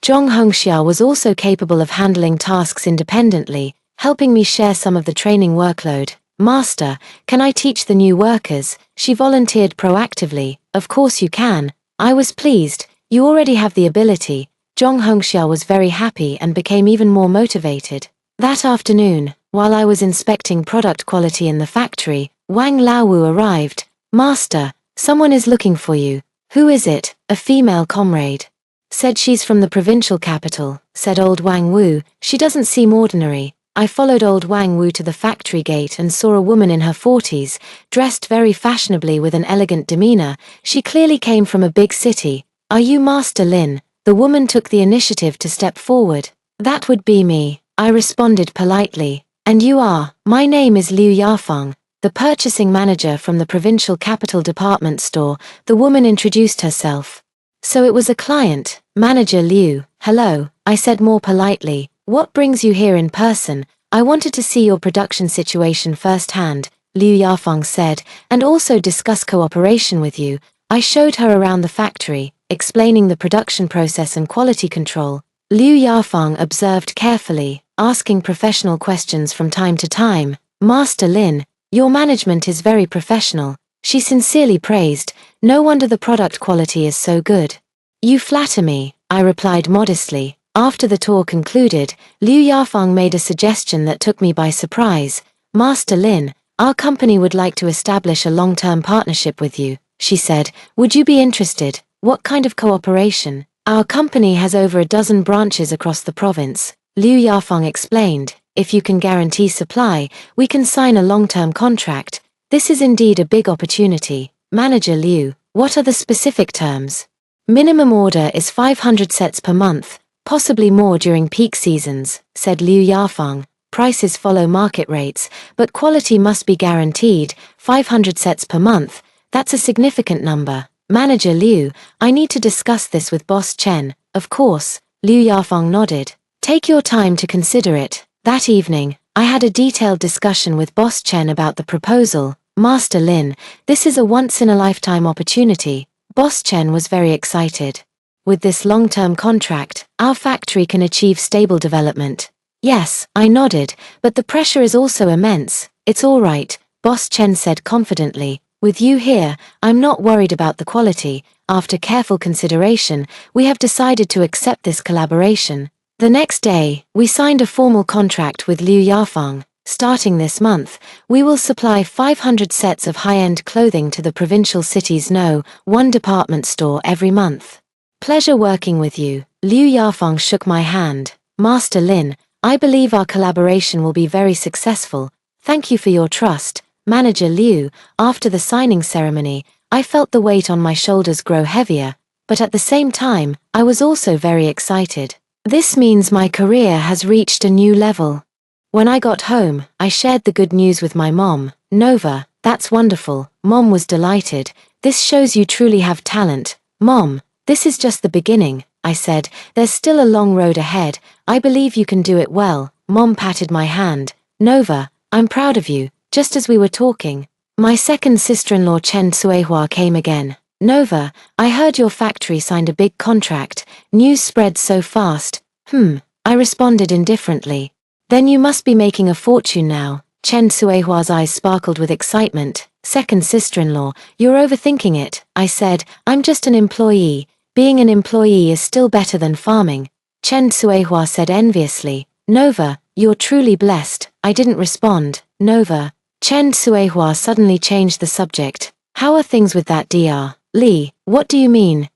Zhong Hongxia was also capable of handling tasks independently, helping me share some of the training workload. Master, can I teach the new workers? She volunteered proactively. Of course you can. I was pleased. You already have the ability. Zhong Hongxia was very happy and became even more motivated. That afternoon, while I was inspecting product quality in the factory, Wang Laowu arrived. Master, someone is looking for you. Who is it? A female comrade. Said she's from the provincial capital, said old Wang Wu. She doesn't seem ordinary. I followed old Wang Wu to the factory gate and saw a woman in her 40s, dressed very fashionably with an elegant demeanor. She clearly came from a big city. Are you Master Lin? The woman took the initiative to step forward. That would be me, I responded politely. And you are? My name is Liu Yafeng, the purchasing manager from the provincial capital department store. The woman introduced herself. So it was a client. Manager Liu. Hello, I said more politely. What brings you here in person? I wanted to see your production situation firsthand, Liu Yafeng said, and also discuss cooperation with you. I showed her around the factory, explaining the production process and quality control. Liu Yafeng observed carefully, asking professional questions from time to time. Master Lin, your management is very professional, she sincerely praised. No wonder the product quality is so good. You flatter me, I replied modestly. After the tour concluded, Liu Yafeng made a suggestion that took me by surprise. Master Lin, our company would like to establish a long-term partnership with you, she said. Would you be interested? What kind of cooperation? Our company has over a dozen branches across the province, Liu Yafeng explained. If you can guarantee supply, we can sign a long-term contract. This is indeed a big opportunity. Manager Liu, what are the specific terms? Minimum order is 500 sets per month, possibly more during peak seasons, said Liu Yafeng. Prices follow market rates, but quality must be guaranteed. 500 sets per month, that's a significant number. Manager Liu, I need to discuss this with Boss Chen. Of course, Liu Yafeng nodded. Take your time to consider it. That evening, I had a detailed discussion with Boss Chen about the proposal. Master Lin, this is a once-in-a-lifetime opportunity. Boss Chen was very excited. With this long-term contract, our factory can achieve stable development. Yes, I nodded, but the pressure is also immense. It's all right, Boss Chen said confidently. With you here, I'm not worried about the quality. After careful consideration, we have decided to accept this collaboration. The next day, we signed a formal contract with Liu Yafeng. Starting this month, we will supply 500 sets of high-end clothing to the provincial city's No.1 department store every month. Pleasure working with you. Liu Yafeng shook my hand. Master Lin, I believe our collaboration will be very successful. Thank you for your trust. Manager Liu, after the signing ceremony, I felt the weight on my shoulders grow heavier, but at the same time, I was also very excited. This means my career has reached a new level. When I got home, I shared the good news with my mom. Nova, that's wonderful. Mom was delighted. This shows you truly have talent. Mom, this is just the beginning, I said. There's still a long road ahead. I believe you can do it well. Mom patted my hand. Nova, I'm proud of you. Just as we were talking, my second sister-in-law Chen Suehua came again. Nova, I heard your factory signed a big contract. News spread so fast. I responded indifferently. Then you must be making a fortune now. Chen Suehua's eyes sparkled with excitement. Second sister-in-law, you're overthinking it, I said. I'm just an employee. Being an employee is still better than farming. Chen Suehua said enviously. Nova, you're truly blessed. I didn't respond. Nova. Chen Suehua suddenly changed the subject. How are things with that Dr. Li? What do you mean?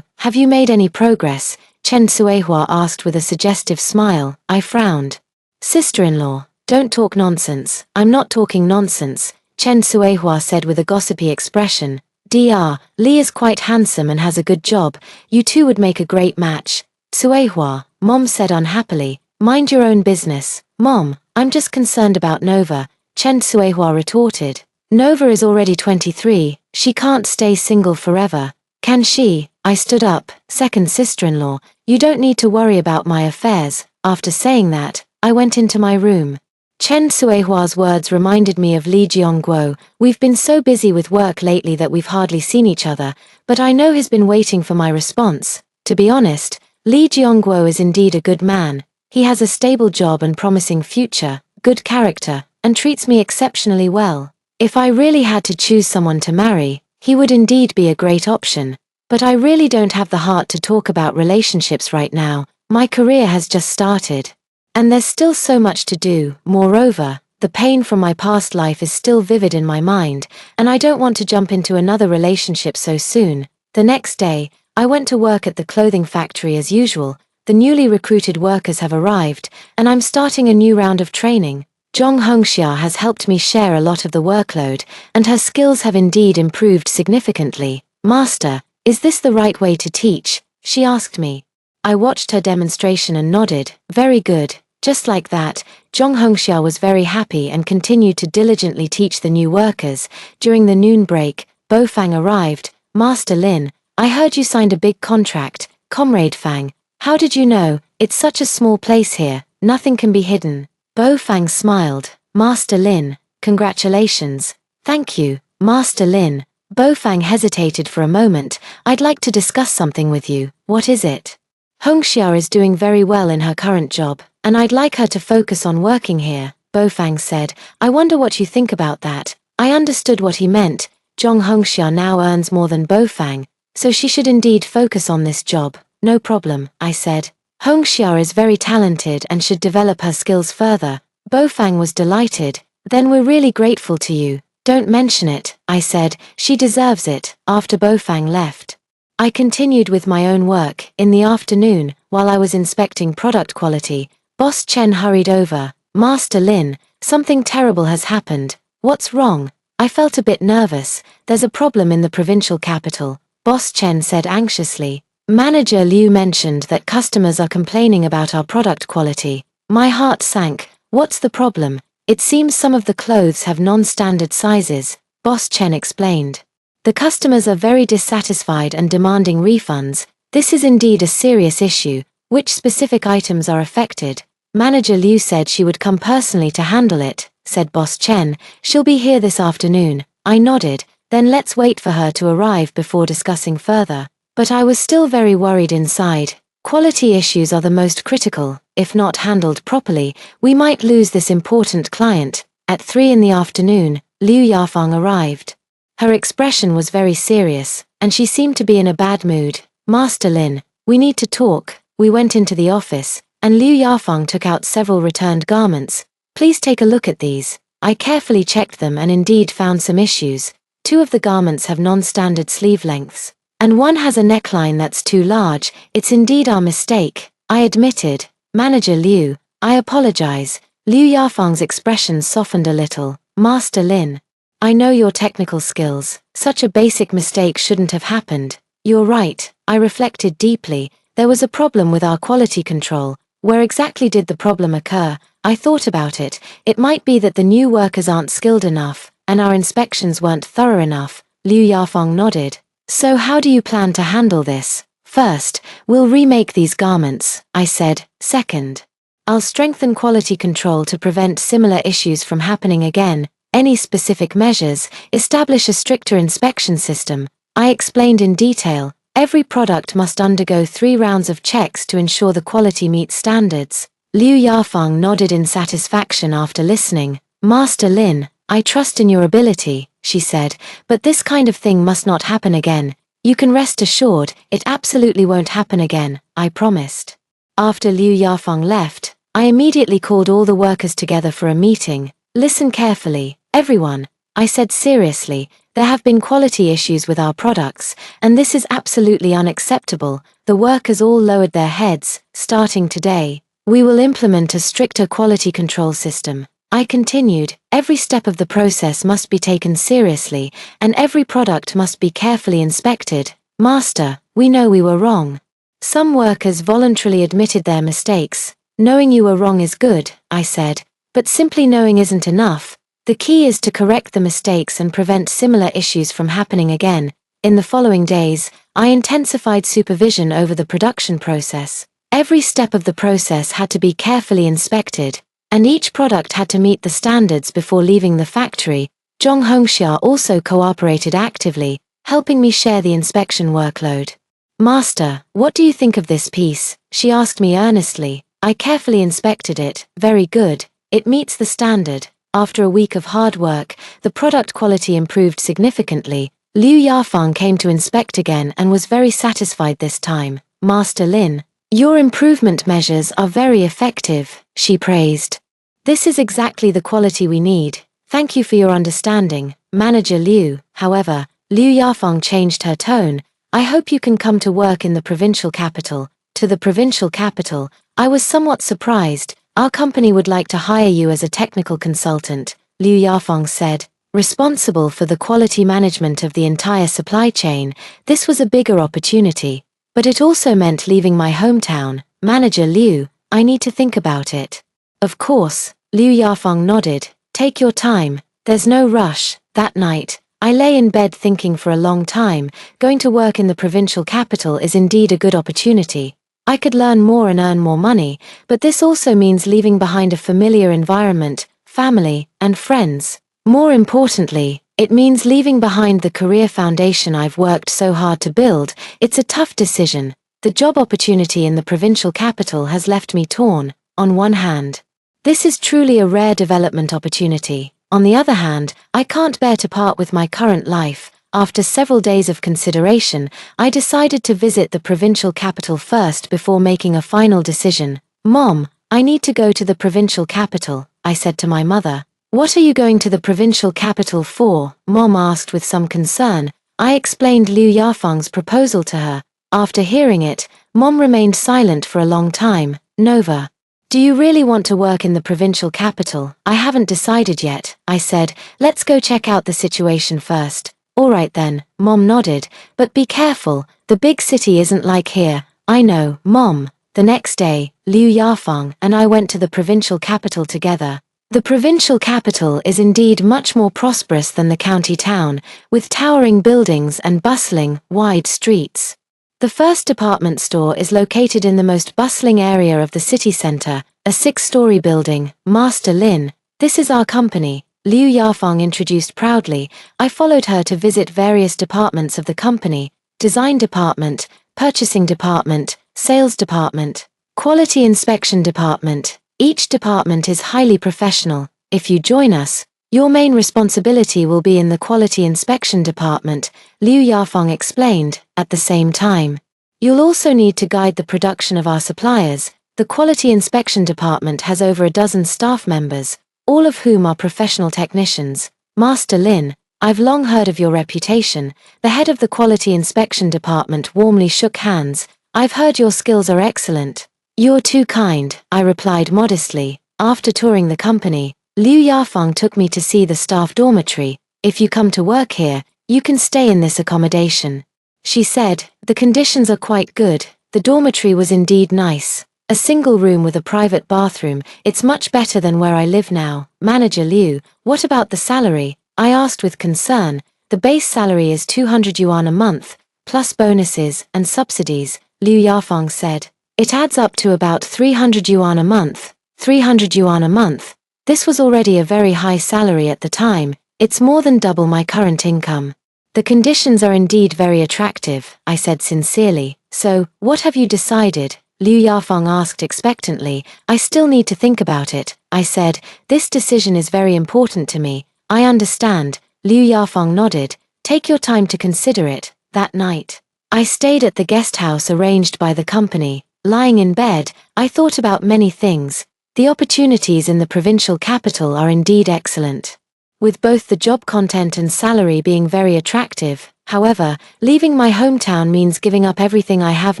Have you made any progress? Chen Suehua asked with a suggestive smile. I frowned. Sister-in-law, don't talk nonsense. I'm not talking nonsense, Chen Suehua said with a gossipy expression. Dr. Li is quite handsome and has a good job. You two would make a great match. Suehua, Mom said unhappily. Mind your own business. Mom, I'm just concerned about Nova, Chen Suehua retorted. Nova is already 23, she can't stay single forever. Can she? I stood up. Second sister-in-law, you don't need to worry about my affairs. After saying that, I went into my room. Chen Suehua's words reminded me of Li Jiongguo. We've been so busy with work lately that we've hardly seen each other, but I know he's been waiting for my response. To be honest, Lee Jeongwo is indeed a good man. He has a stable job and promising future, good character, and treats me exceptionally well. If I really had to choose someone to marry, he would indeed be a great option. But I really don't have the heart to talk about relationships right now. My career has just started. And there's still so much to do. Moreover, the pain from my past life is still vivid in my mind, and I don't want to jump into another relationship so soon. The next day, I went to work at the clothing factory as usual. The newly recruited workers have arrived, and I'm starting a new round of training. Jong Hongxia has helped me share a lot of the workload, and her skills have indeed improved significantly. Master, is this the right way to teach? She asked me. I watched her demonstration and nodded. Very good. Just like that, Jong Hongxia was very happy and continued to diligently teach the new workers. During the noon break, Bo Fang arrived. Master Lin, I heard you signed a big contract. Comrade Fang, how did you know? It's such a small place here, nothing can be hidden. Bo Fang smiled. Master Lin, congratulations. Thank you, Master Lin. Bo Fang hesitated for a moment. I'd like to discuss something with you. What is it? Hongxia is doing very well in her current job, and I'd like her to focus on working here, Bo Fang said. I wonder what you think about that. I understood what he meant. Jong Hongxia now earns more than Bo Fang, so she should indeed focus on this job. No problem, I said. Hongxia is very talented and should develop her skills further. Bo Fang was delighted. Then we're really grateful to you. Don't mention it, I said. She deserves it. After Bo Fang left, I continued with my own work. In the afternoon, while I was inspecting product quality, Boss Chen hurried over. Master Lin, something terrible has happened. What's wrong? I felt a bit nervous. There's a problem in the provincial capital, Boss Chen said anxiously. Manager Liu mentioned that customers are complaining about our product quality. My heart sank. What's the problem? It seems some of the clothes have non-standard sizes, Boss Chen explained. The customers are very dissatisfied and demanding refunds. This is indeed a serious issue. Which specific items are affected? Manager Liu said she would come personally to handle it, said Boss Chen. She'll be here this afternoon. I nodded. Then let's wait for her to arrive before discussing further. But I was still very worried inside. Quality issues are the most critical. If not handled properly, we might lose this important client. At 3 in the afternoon, Liu Yafeng arrived. Her expression was very serious, and she seemed to be in a bad mood. Master Lin, we need to talk. We went into the office, and Liu Yafeng took out several returned garments. Please take a look at these. I carefully checked them and indeed found some issues. 2 of the garments have non-standard sleeve lengths, and one has a neckline that's too large. It's indeed our mistake, I admitted. Manager Liu, I apologize. Liu Yafeng's expression softened a little. Master Lin, I know your technical skills. Such a basic mistake shouldn't have happened. You're right, I reflected deeply. There was a problem with our quality control. Where exactly did the problem occur? I thought about it. It might be that the new workers aren't skilled enough, and our inspections weren't thorough enough. Liu Yafeng nodded. So how do you plan to handle this? First, we'll remake these garments, I said. Second, I'll strengthen quality control to prevent similar issues from happening again. Any specific measures? Establish a stricter inspection system. I explained in detail. Every product must undergo 3 rounds of checks to ensure the quality meets standards. Liu Yafeng nodded in satisfaction after listening. Master Lin, I trust in your ability, she said, but this kind of thing must not happen again. You can rest assured, it absolutely won't happen again, I promised. After Liu Yafeng left, I immediately called all the workers together for a meeting. Listen carefully, everyone, I said seriously. There have been quality issues with our products, and this is absolutely unacceptable. The workers all lowered their heads. Starting today, we will implement a stricter quality control system. I continued, every step of the process must be taken seriously, and every product must be carefully inspected. Master, we know we were wrong. Some workers voluntarily admitted their mistakes. Knowing you were wrong is good, I said, but simply knowing isn't enough. The key is to correct the mistakes and prevent similar issues from happening again. In the following days, I intensified supervision over the production process. Every step of the process had to be carefully inspected, and each product had to meet the standards before leaving the factory. Jong Hongxia also cooperated actively, helping me share the inspection workload. "Master, what do you think of this piece?" she asked me earnestly. I carefully inspected it. "Very good. It meets the standard." After a week of hard work, the product quality improved significantly. Liu Yafeng came to inspect again and was very satisfied this time. "Master Lin, your improvement measures are very effective," she praised. "This is exactly the quality we need. Thank you for your understanding, Manager Liu." However, Liu Yafeng changed her tone. "I hope you can come to work in the provincial capital." "To the provincial capital?" I was somewhat surprised. "Our company would like to hire you as a technical consultant," Liu Yafeng said. "Responsible for the quality management of the entire supply chain." This was a bigger opportunity. But it also meant leaving my hometown. "Manager Liu, I need to think about it." "Of course," Liu Yafeng nodded. "Take your time. There's no rush." That night, I lay in bed thinking for a long time. Going to work in the provincial capital is indeed a good opportunity. I could learn more and earn more money, but this also means leaving behind a familiar environment, family, and friends. More importantly, it means leaving behind the career foundation I've worked so hard to build. It's a tough decision. The job opportunity in the provincial capital has left me torn. On one hand, this is truly a rare development opportunity. On the other hand, I can't bear to part with my current life. After several days of consideration, I decided to visit the provincial capital first before making a final decision. "Mom, I need to go to the provincial capital," I said to my mother. "What are you going to the provincial capital for?" Mom asked with some concern. I explained Liu Yafeng's proposal to her. After hearing it, Mom remained silent for a long time. "Nova, do you really want to work in the provincial capital?" "I haven't decided yet," I said. "Let's go check out the situation first." "All right then," Mom nodded, "but be careful, the big city isn't like here." "I know, Mom." The next day, Liu Yafeng and I went to the provincial capital together. The provincial capital is indeed much more prosperous than the county town, with towering buildings and bustling, wide streets. The first department store is located in the most bustling area of the city center, a 6-story building. "Master Lin, this is our company," Liu Yafeng introduced proudly. I followed her to visit various departments of the company: design department, purchasing department, sales department, quality inspection department. Each department is highly professional. If you join us, your main responsibility will be in the quality inspection department, Liu Yafeng explained. At the same time, you'll also need to guide the production of our suppliers. The quality inspection department has over a dozen staff members, all of whom are professional technicians. "Master Lin, I've long heard of your reputation." The head of the quality inspection department warmly shook hands. "I've heard your skills are excellent." "You're too kind," I replied modestly. After touring the company, Liu Yafeng took me to see the staff dormitory. "If you come to work here, you can stay in this accommodation," she said. "The conditions are quite good." The dormitory was indeed nice. A single room with a private bathroom. "It's much better than where I live now." "Manager Liu, what about the salary?" I asked with concern. "The base salary is 200 yuan a month, plus bonuses and subsidies," Liu Yafeng said. "It adds up to about 300 yuan a month." 300 yuan a month. This was already a very high salary at the time. It's more than double my current income. "The conditions are indeed very attractive," I said sincerely. "So, what have you decided?" Liu Yafeng asked expectantly. "I still need to think about it," I said. "This decision is very important to me." "I understand," Liu Yafeng nodded. "Take your time to consider it." That night, I stayed at the guest house arranged by the company. Lying in bed, I thought about many things. The opportunities in the provincial capital are indeed excellent, with both the job content and salary being very attractive. However, leaving my hometown means giving up everything I have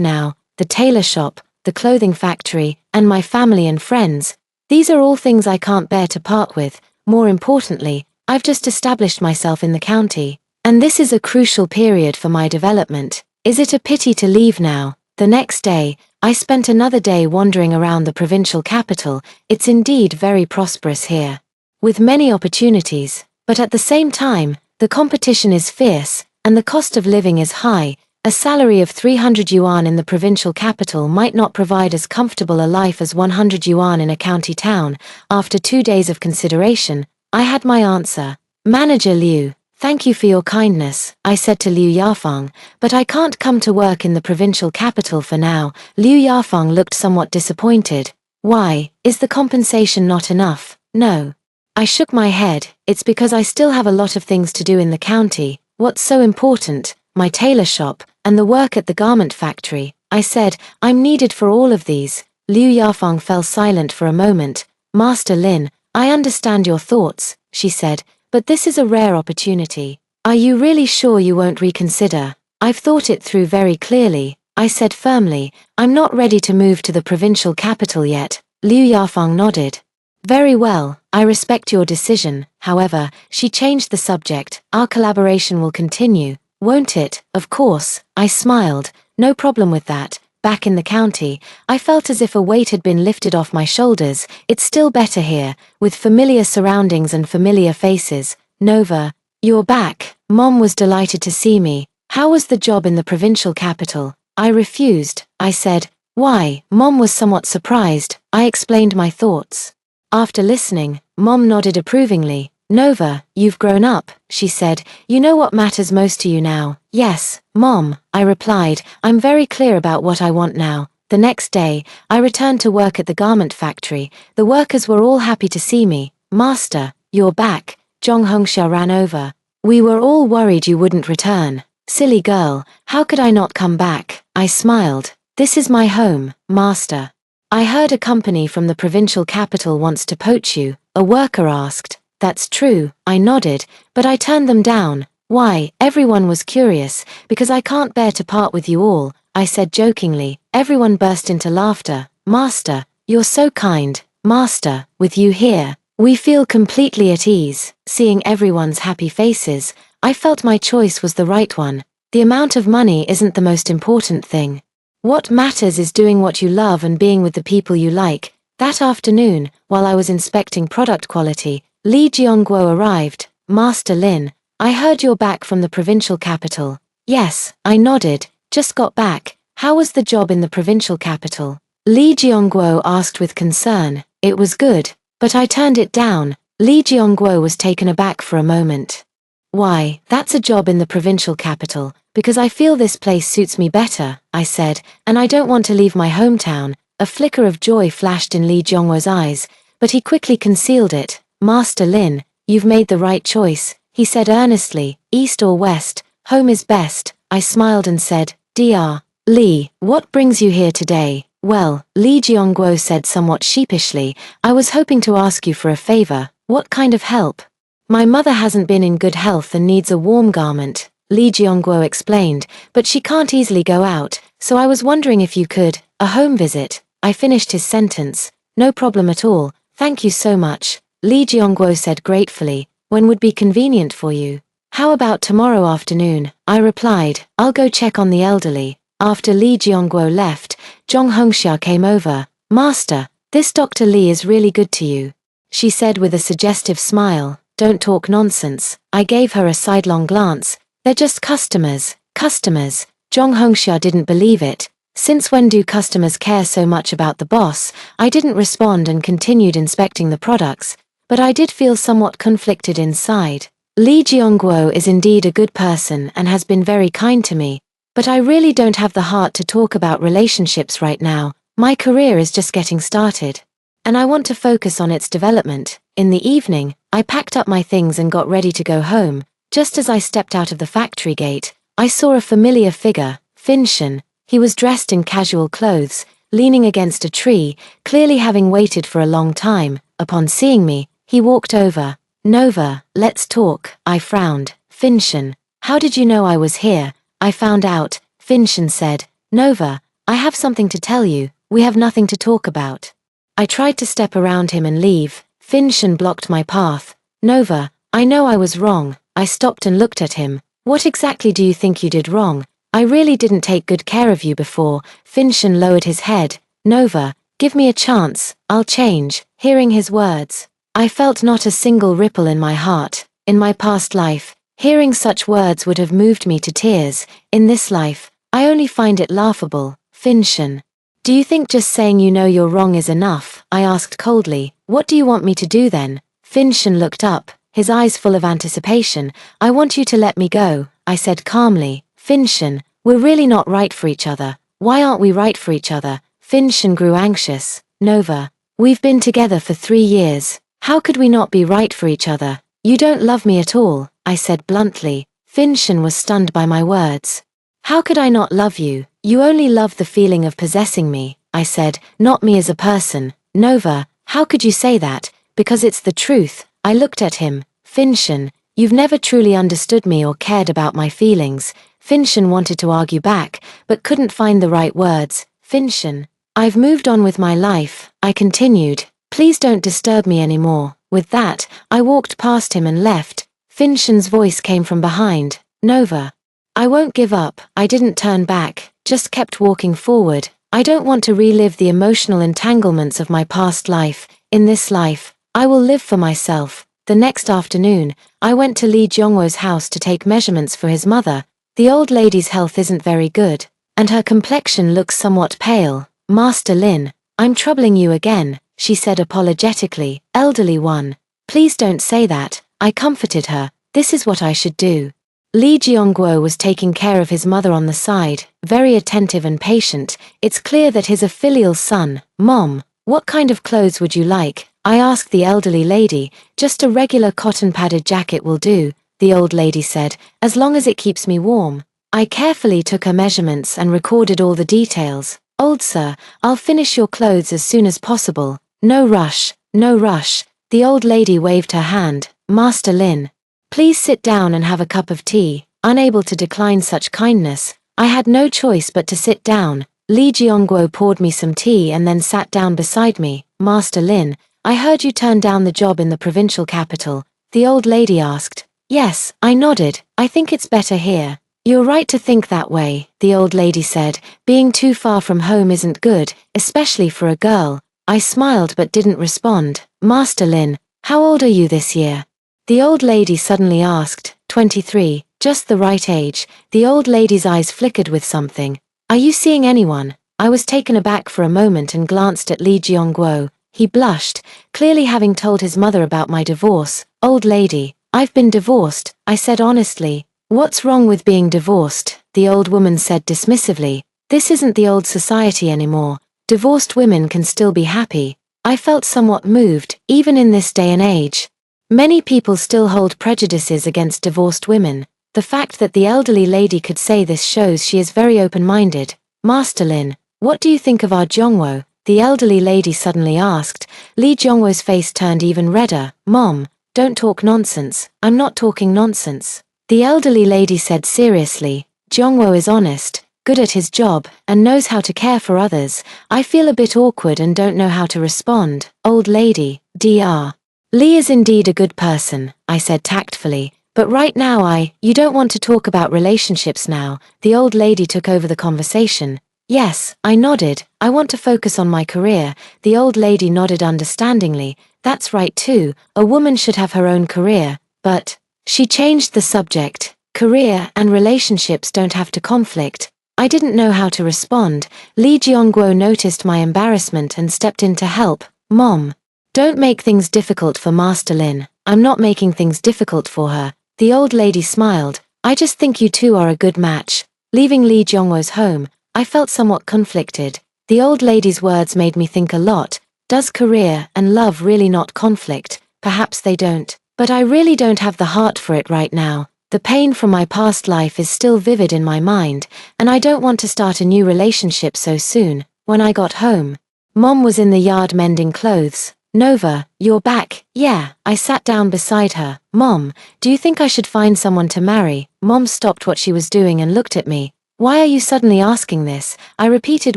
now: the tailor shop, the clothing factory, and my family and friends. These are all things I can't bear to part with. More importantly, I've just established myself in the county, and this is a crucial period for my development. Is it a pity to leave now? The next day, I spent another day wandering around the provincial capital. It's indeed very prosperous here, with many opportunities, but at the same time, the competition is fierce, and the cost of living is high. A salary of 300 yuan in the provincial capital might not provide as comfortable a life as 100 yuan in a county town. After 2 days of consideration, I had my answer. "Manager Liu, Thank you for your kindness, I said to Liu Yafeng, but I can't come to work in the provincial capital for now. Liu Yafeng looked somewhat disappointed. Why, is the compensation not enough? No. I shook my head. It's because I still have a lot of things to do in the county. What's so important? My tailor shop, and the work at the garment factory. I said, I'm needed for all of these. Liu Yafeng fell silent for a moment. Master Lin, I understand your thoughts, she said, but this is a rare opportunity. Are you really sure you won't reconsider? I've thought it through very clearly, I said firmly. I'm not ready to move to the provincial capital yet. Liu Yafeng nodded. Very well, I respect your decision. However, she changed the subject. Our collaboration will continue, won't it? Of course, I smiled. No problem with that. Back in the county, I felt as if a weight had been lifted off my shoulders. It's still better here, with familiar surroundings and familiar faces. Nova, you're back. Mom was delighted to see me. How was the job in the provincial capital? I refused. I said, why? Mom was somewhat surprised. I explained my thoughts. After listening, Mom nodded approvingly. Nova, you've grown up, she said. You know what matters most to you now. Yes, Mom, I replied. I'm very clear about what I want now. The next day, I returned to work at the garment factory. The workers were all happy to see me. Master, you're back. Zhong Hongxia ran over. We were all worried you wouldn't return. Silly girl, how could I not come back? I smiled. This is my home, Master. I heard a company from the provincial capital wants to poach you, a worker asked. That's true, I nodded, but I turned them down. Why? Everyone was curious, because I can't bear to part with you all, I said jokingly. Everyone burst into laughter. Master, you're so kind. Master, with you here, we feel completely at ease. Seeing everyone's happy faces, I felt my choice was the right one. The amount of money isn't the most important thing. What matters is doing what you love and being with the people you like. That afternoon, while I was inspecting product quality, Li Jiongguo arrived. Master Lin, I heard you're back from the provincial capital. Yes, I nodded. Just got back. How was the job in the provincial capital? Li Jiongguo asked with concern. It was good, but I turned it down. Li Jiongguo was taken aback for a moment. Why, that's a job in the provincial capital, because I feel this place suits me better, I said, and I don't want to leave my hometown. A flicker of joy flashed in Li Jiongguo's eyes, but he quickly concealed it. Master Lin, you've made the right choice, he said earnestly. East or west, home is best. I smiled and said, Dr. Li, what brings you here today? Well, Li Jiongguo said somewhat sheepishly, I was hoping to ask you for a favor. What kind of help? My mother hasn't been in good health and needs a warm garment, Li Jiongguo explained, but she can't easily go out, so I was wondering if you could, a home visit. I finished his sentence. No problem at all, thank you so much, Li Jiongguo said gratefully. When would be convenient for you? How about tomorrow afternoon? I replied. I'll go check on the elderly. After Li Jiongguo left, Zhong Hongxia came over. Master, this Dr. Li is really good to you, she said with a suggestive smile. Don't talk nonsense. I gave her a sidelong glance. They're just customers. Customers. Zhong Hongxia didn't believe it. Since when do customers care so much about the boss? I didn't respond and continued inspecting the products, but I did feel somewhat conflicted inside. Li Jiongguo is indeed a good person and has been very kind to me, but I really don't have the heart to talk about relationships right now. My career is just getting started, and I want to focus on its development. In the evening, I packed up my things and got ready to go home. Just as I stepped out of the factory gate, I saw a familiar figure, Finshen. He was dressed in casual clothes, leaning against a tree, clearly having waited for a long time. Upon seeing me, he walked over. Nova, let's talk, I frowned. Finshen, how did you know I was here? I found out, Finshen said. Nova, I have something to tell you. We have nothing to talk about. I tried to step around him and leave. Finshen blocked my path. Nova, I know I was wrong. I stopped and looked at him. What exactly do you think you did wrong? I really didn't take good care of you before. Finshen lowered his head. Nova, give me a chance, I'll change. Hearing his words, I felt not a single ripple in my heart. In my past life, hearing such words would have moved me to tears. In this life, I only find it laughable. Finshen, do you think just saying you know you're wrong is enough? I asked coldly. What do you want me to do then? Finshen looked up. his eyes full of anticipation. "I want you to let me go," I said calmly. "Finchen, we're really not right for each other." "Why aren't we right for each other?" Finchen grew anxious. "Nova, we've been together for 3 years. How could we not be right for each other?" "You don't love me at all," I said bluntly. Finchen was stunned by my words. "How could I not love you? You only love the feeling of possessing me," I said, "not me as a person." "Nova, how could you say that?" "Because it's the truth." I looked at him. "Finchen, you've never truly understood me or cared about my feelings." Finchen wanted to argue back, but couldn't find the right words. "Finchen, I've moved on with my life," I continued. "Please don't disturb me anymore." With that, I walked past him and left. Finchen's voice came from behind. "Nova, I won't give up." I didn't turn back, just kept walking forward. I don't want to relive the emotional entanglements of my past life. In this life, I will live for myself. The next afternoon, I went to Lee Jongwo's house to take measurements for his mother. The old lady's health isn't very good, and her complexion looks somewhat pale. "Master Lin, I'm troubling you again," she said apologetically. "Elderly one, please don't say that." I comforted her. "This is what I should do." Lee Jongwo was taking care of his mother on the side, very attentive and patient. It's clear that he's a filial son. "Mom, what kind of clothes would you like?" I asked the elderly lady. "Just a regular cotton-padded jacket will do," the old lady said, "as long as it keeps me warm." I carefully took her measurements and recorded all the details. "Old sir, I'll finish your clothes as soon as possible. No rush, no rush." The old lady waved her hand. "Master Lin, please sit down and have a cup of tea." Unable to decline such kindness, I had no choice but to sit down. Lee Jongwo poured me some tea and then sat down beside me. "Master Lin, I heard you turned down the job in the provincial capital," the old lady asked. "Yes," I nodded. "I think it's better here." "You're right to think that way," the old lady said. "Being too far from home isn't good, especially for a girl." I smiled but didn't respond. "Master Lin, how old are you this year?" the old lady suddenly asked. 23, just the right age." The old lady's eyes flickered with something. "Are you seeing anyone?" I was taken aback for a moment and glanced at Lee Jongwo. He blushed, clearly having told his mother about my divorce. "Old lady, I've been divorced," I said honestly. "What's wrong with being divorced?" the old woman said dismissively. "This isn't the old society anymore. Divorced women can still be happy." I felt somewhat moved, even in this day and age. Many people still hold prejudices against divorced women. The fact that the elderly lady could say this shows she is very open-minded. "Master Lin, what do you think of our Jongwo?" the elderly lady suddenly asked. Lee Jongwo's face turned even redder. "Mom, don't talk nonsense." "I'm not talking nonsense," the elderly lady said seriously. "Jongwo is honest, good at his job, and knows how to care for others." I feel a bit awkward and don't know how to respond. "Old lady, Dr. Lee is indeed a good person," I said tactfully. "But right now you don't want to talk about relationships now." The old lady took over the conversation. "Yes," I nodded. "I want to focus on my career." The old lady nodded understandingly. "That's right too, a woman should have her own career, but..." She changed the subject. "Career and relationships don't have to conflict." I didn't know how to respond. Lee Jongwo noticed my embarrassment and stepped in to help. "Mom, don't make things difficult for Master Lin." "I'm not making things difficult for her." The old lady smiled. "I just think you two are a good match." Leaving Lee Jongwo's home, I felt somewhat conflicted. The old lady's words made me think a lot. Does career and love really not conflict? Perhaps they don't. But I really don't have the heart for it right now. The pain from my past life is still vivid in my mind, and I don't want to start a new relationship so soon. When I got home, Mom was in the yard mending clothes. "Nova, you're back." "Yeah." I sat down beside her. "Mom, do you think I should find someone to marry?" Mom stopped what she was doing and looked at me. "Why are you suddenly asking this?" I repeated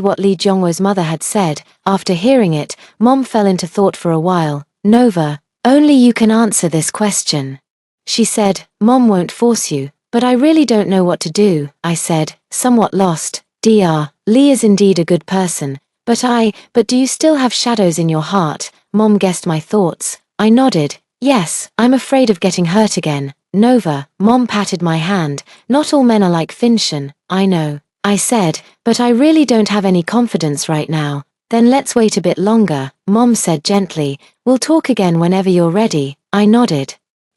what Lee Jongwo's mother had said. After hearing it, Mom fell into thought for a while. "Nova, only you can answer this question," she said. "Mom won't force you." "But I really don't know what to do," I said, somewhat lost. "Dr. Lee is indeed a good person, but do you still have shadows in your heart?" Mom guessed my thoughts. I nodded. "Yes, I'm afraid of getting hurt again." "Nova," Mom patted my hand, "not all men are like Finchen." "I know," I said, "but I really don't have any confidence right now." "Then let's wait a bit longer," Mom said gently. "We'll talk again whenever you're ready." I nodded.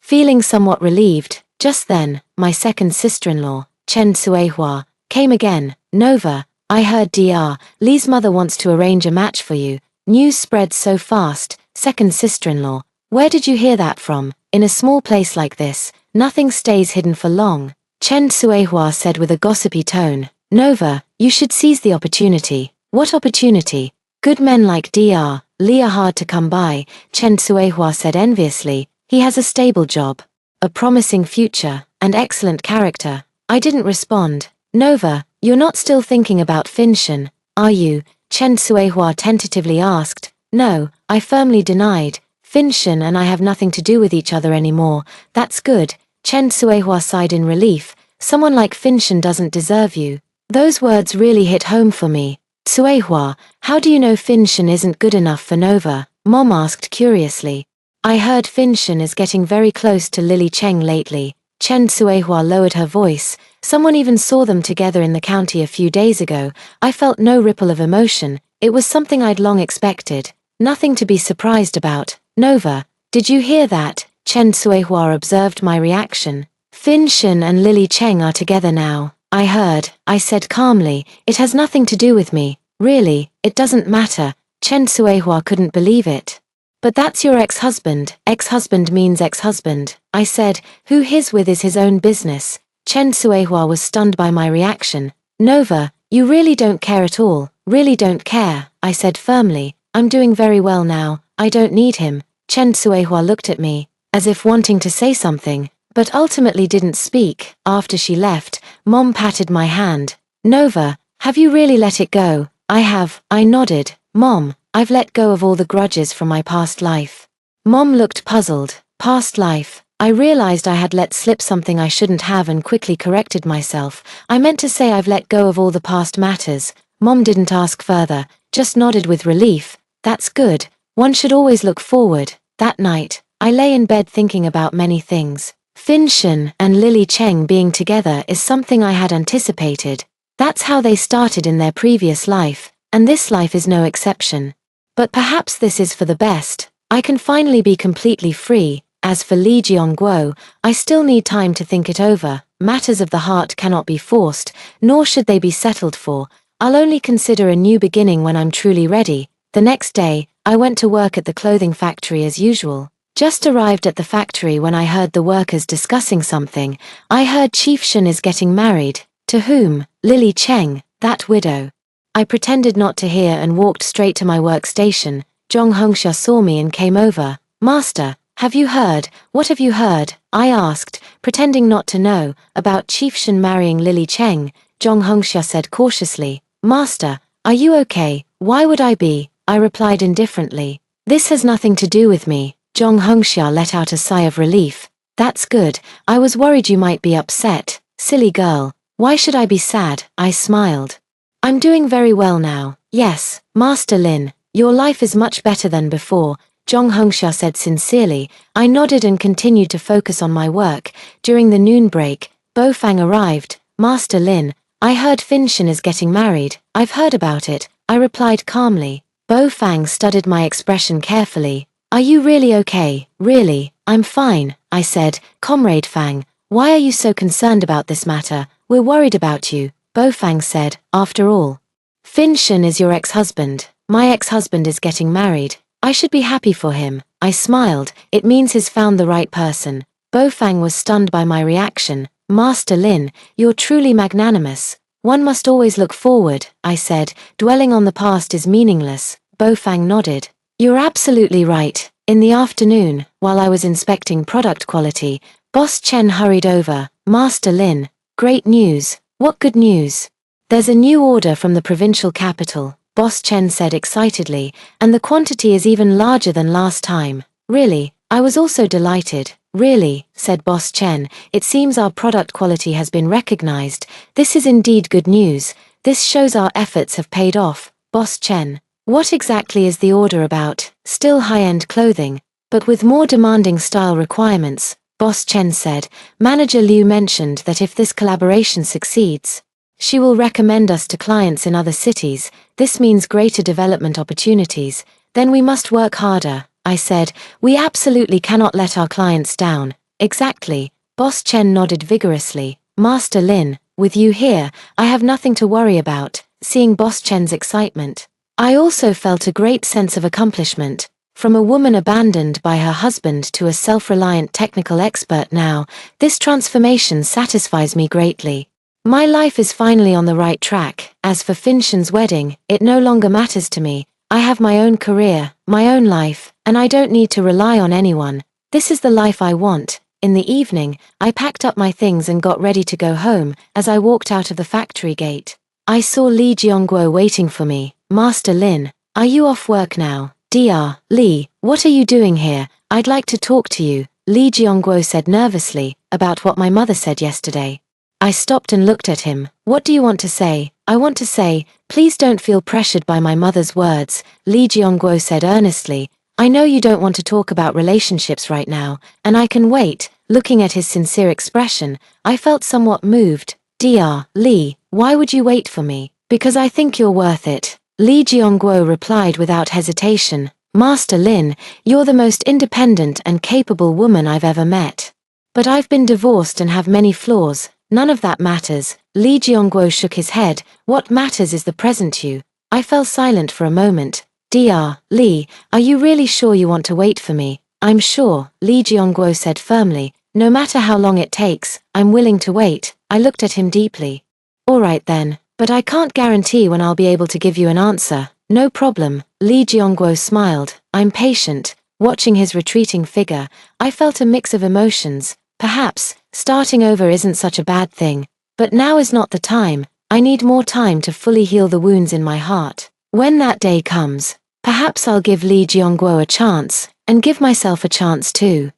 Feeling somewhat relieved, just then, my second sister-in-law, Chen Suehua, came again. Nova, I heard Dr. Li's mother wants to arrange a match for you. News spreads so fast. Second sister-in-law, where did you hear that from? In a small place like this, nothing stays hidden for long. Chen Suehua said with a gossipy tone. Nova, you should seize the opportunity. What opportunity? Good men like Dr. Li are hard to come by, Chen Suehua said enviously. He has a stable job, a promising future, and excellent character. I didn't respond. Nova, you're not still thinking about Finshan, are you? Chen Suehua tentatively asked. No, I firmly denied. Finshan and I have nothing to do with each other anymore. That's good. Chen Suehua sighed in relief. Someone like Finshan doesn't deserve you. Those words really hit home for me. Suehua, how do you know Finshan isn't good enough for Nova? Mom asked curiously. I heard Finshan is getting very close to Lily Cheng lately. Chen Suehua lowered her voice. Someone even saw them together in the county a few days ago. I felt no ripple of emotion. It was something I'd long expected. Nothing to be surprised about. Nova, did you hear that? Chen Suehua observed my reaction. Finshan and Lily Cheng are together now. I heard, I said calmly. It has nothing to do with me. Really, it doesn't matter. Chen Suehua couldn't believe it. But that's your ex-husband. Ex-husband means ex-husband. I said, who he's with is his own business. Chen Suehua was stunned by my reaction. Nova, you really don't care at all. Really don't care, I said firmly. I'm doing very well now. I don't need him. Chen Suehua looked at me, as if wanting to say something, but ultimately didn't speak. After she left, Mom patted my hand. Nova, have you really let it go? I have, I nodded. Mom, I've let go of all the grudges from my past life. Mom looked puzzled. Past life. I realized I had let slip something I shouldn't have and quickly corrected myself. I meant to say I've let go of all the past matters. Mom didn't ask further, just nodded with relief. That's good. One should always look forward. That night, I lay in bed thinking about many things. Finshan and Lily Cheng being together is something I had anticipated. That's how they started in their previous life, and this life is no exception. But perhaps this is for the best. I can finally be completely free. As for Li Jiongguo, I still need time to think it over. Matters of the heart cannot be forced, nor should they be settled for. I'll only consider a new beginning when I'm truly ready. The next day, I went to work at the clothing factory as usual. Just arrived at the factory when I heard the workers discussing something. I heard Chief Shen is getting married. To whom? Lily Cheng, that widow. I pretended not to hear and walked straight to my workstation. Zhong Hongsha saw me and came over. Master, have you heard? What have you heard? I asked, pretending not to know, about Chief Shen marrying Lily Cheng. Zhong Hongsha said cautiously. Master, are you okay? Why would I be? I replied indifferently. This has nothing to do with me. Zhong Hongsha let out a sigh of relief. That's good. I was worried you might be upset. Silly girl. Why should I be sad? I smiled. I'm doing very well now. Yes, Master Lin, your life is much better than before, Zhong Hongsha said sincerely. I nodded and continued to focus on my work. During the noon break, Bo Fang arrived. Master Lin, I heard Finshan is getting married. I've heard about it, I replied calmly. Bo Fang studied my expression carefully. Are you really okay? Really, I'm fine, I said. Comrade Fang, why are you so concerned about this matter? We're worried about you, Bo Fang said. After all, Finshan is your ex-husband. My ex-husband is getting married. I should be happy for him. I smiled. It means he's found the right person. Bo Fang was stunned by my reaction. Master Lin, you're truly magnanimous. One must always look forward, I said. Dwelling on the past is meaningless. Bo Fang nodded. You're absolutely right. In the afternoon, while I was inspecting product quality, Boss Chen hurried over. Master Lin, great news. What good news? There's a new order from the provincial capital, Boss Chen said excitedly, and the quantity is even larger than last time. Really, I was also delighted. Really, said Boss Chen, it seems our product quality has been recognized. This is indeed good news. This shows our efforts have paid off. Boss Chen, what exactly is the order about? Still high-end clothing, but with more demanding style requirements, Boss Chen said. Manager Liu mentioned that if this collaboration succeeds, she will recommend us to clients in other cities. This means greater development opportunities. Then we must work harder, I said. We absolutely cannot let our clients down. Exactly, Boss Chen nodded vigorously. Master Lin, with you here, I have nothing to worry about. Seeing Boss Chen's excitement, I also felt a great sense of accomplishment. From a woman abandoned by her husband to a self-reliant technical expert now, this transformation satisfies me greatly. My life is finally on the right track. As for Finshen's wedding, it no longer matters to me. I have my own career, my own life, and I don't need to rely on anyone. This is the life I want. In the evening, I packed up my things and got ready to go home. As I walked out of the factory gate, I saw Li Jiongguo waiting for me. Master Lin, are you off work now? Dr. Li, what are you doing here? I'd like to talk to you, Li Jiongguo said nervously, about what my mother said yesterday. I stopped and looked at him. What do you want to say? I want to say, please don't feel pressured by my mother's words, Li Jiongguo said earnestly. I know you don't want to talk about relationships right now, and I can wait. Looking at his sincere expression, I felt somewhat moved. Dr. Li, why would you wait for me? Because I think you're worth it. Li Jiongguo replied without hesitation. Master Lin, you're the most independent and capable woman I've ever met. But I've been divorced and have many flaws. None of that matters. Li Jiongguo shook his head. What matters is the present you. I fell silent for a moment. Dr. Li, are you really sure you want to wait for me? I'm sure, Li Jiongguo said firmly. No matter how long it takes, I'm willing to wait. I looked at him deeply. All right then. But I can't guarantee when I'll be able to give you an answer. No problem, Li Jiongguo smiled. I'm patient. Watching his retreating figure, I felt a mix of emotions. Perhaps, starting over isn't such a bad thing. But now is not the time. I need more time to fully heal the wounds in my heart. When that day comes, perhaps I'll give Li Jiongguo a chance, and give myself a chance too.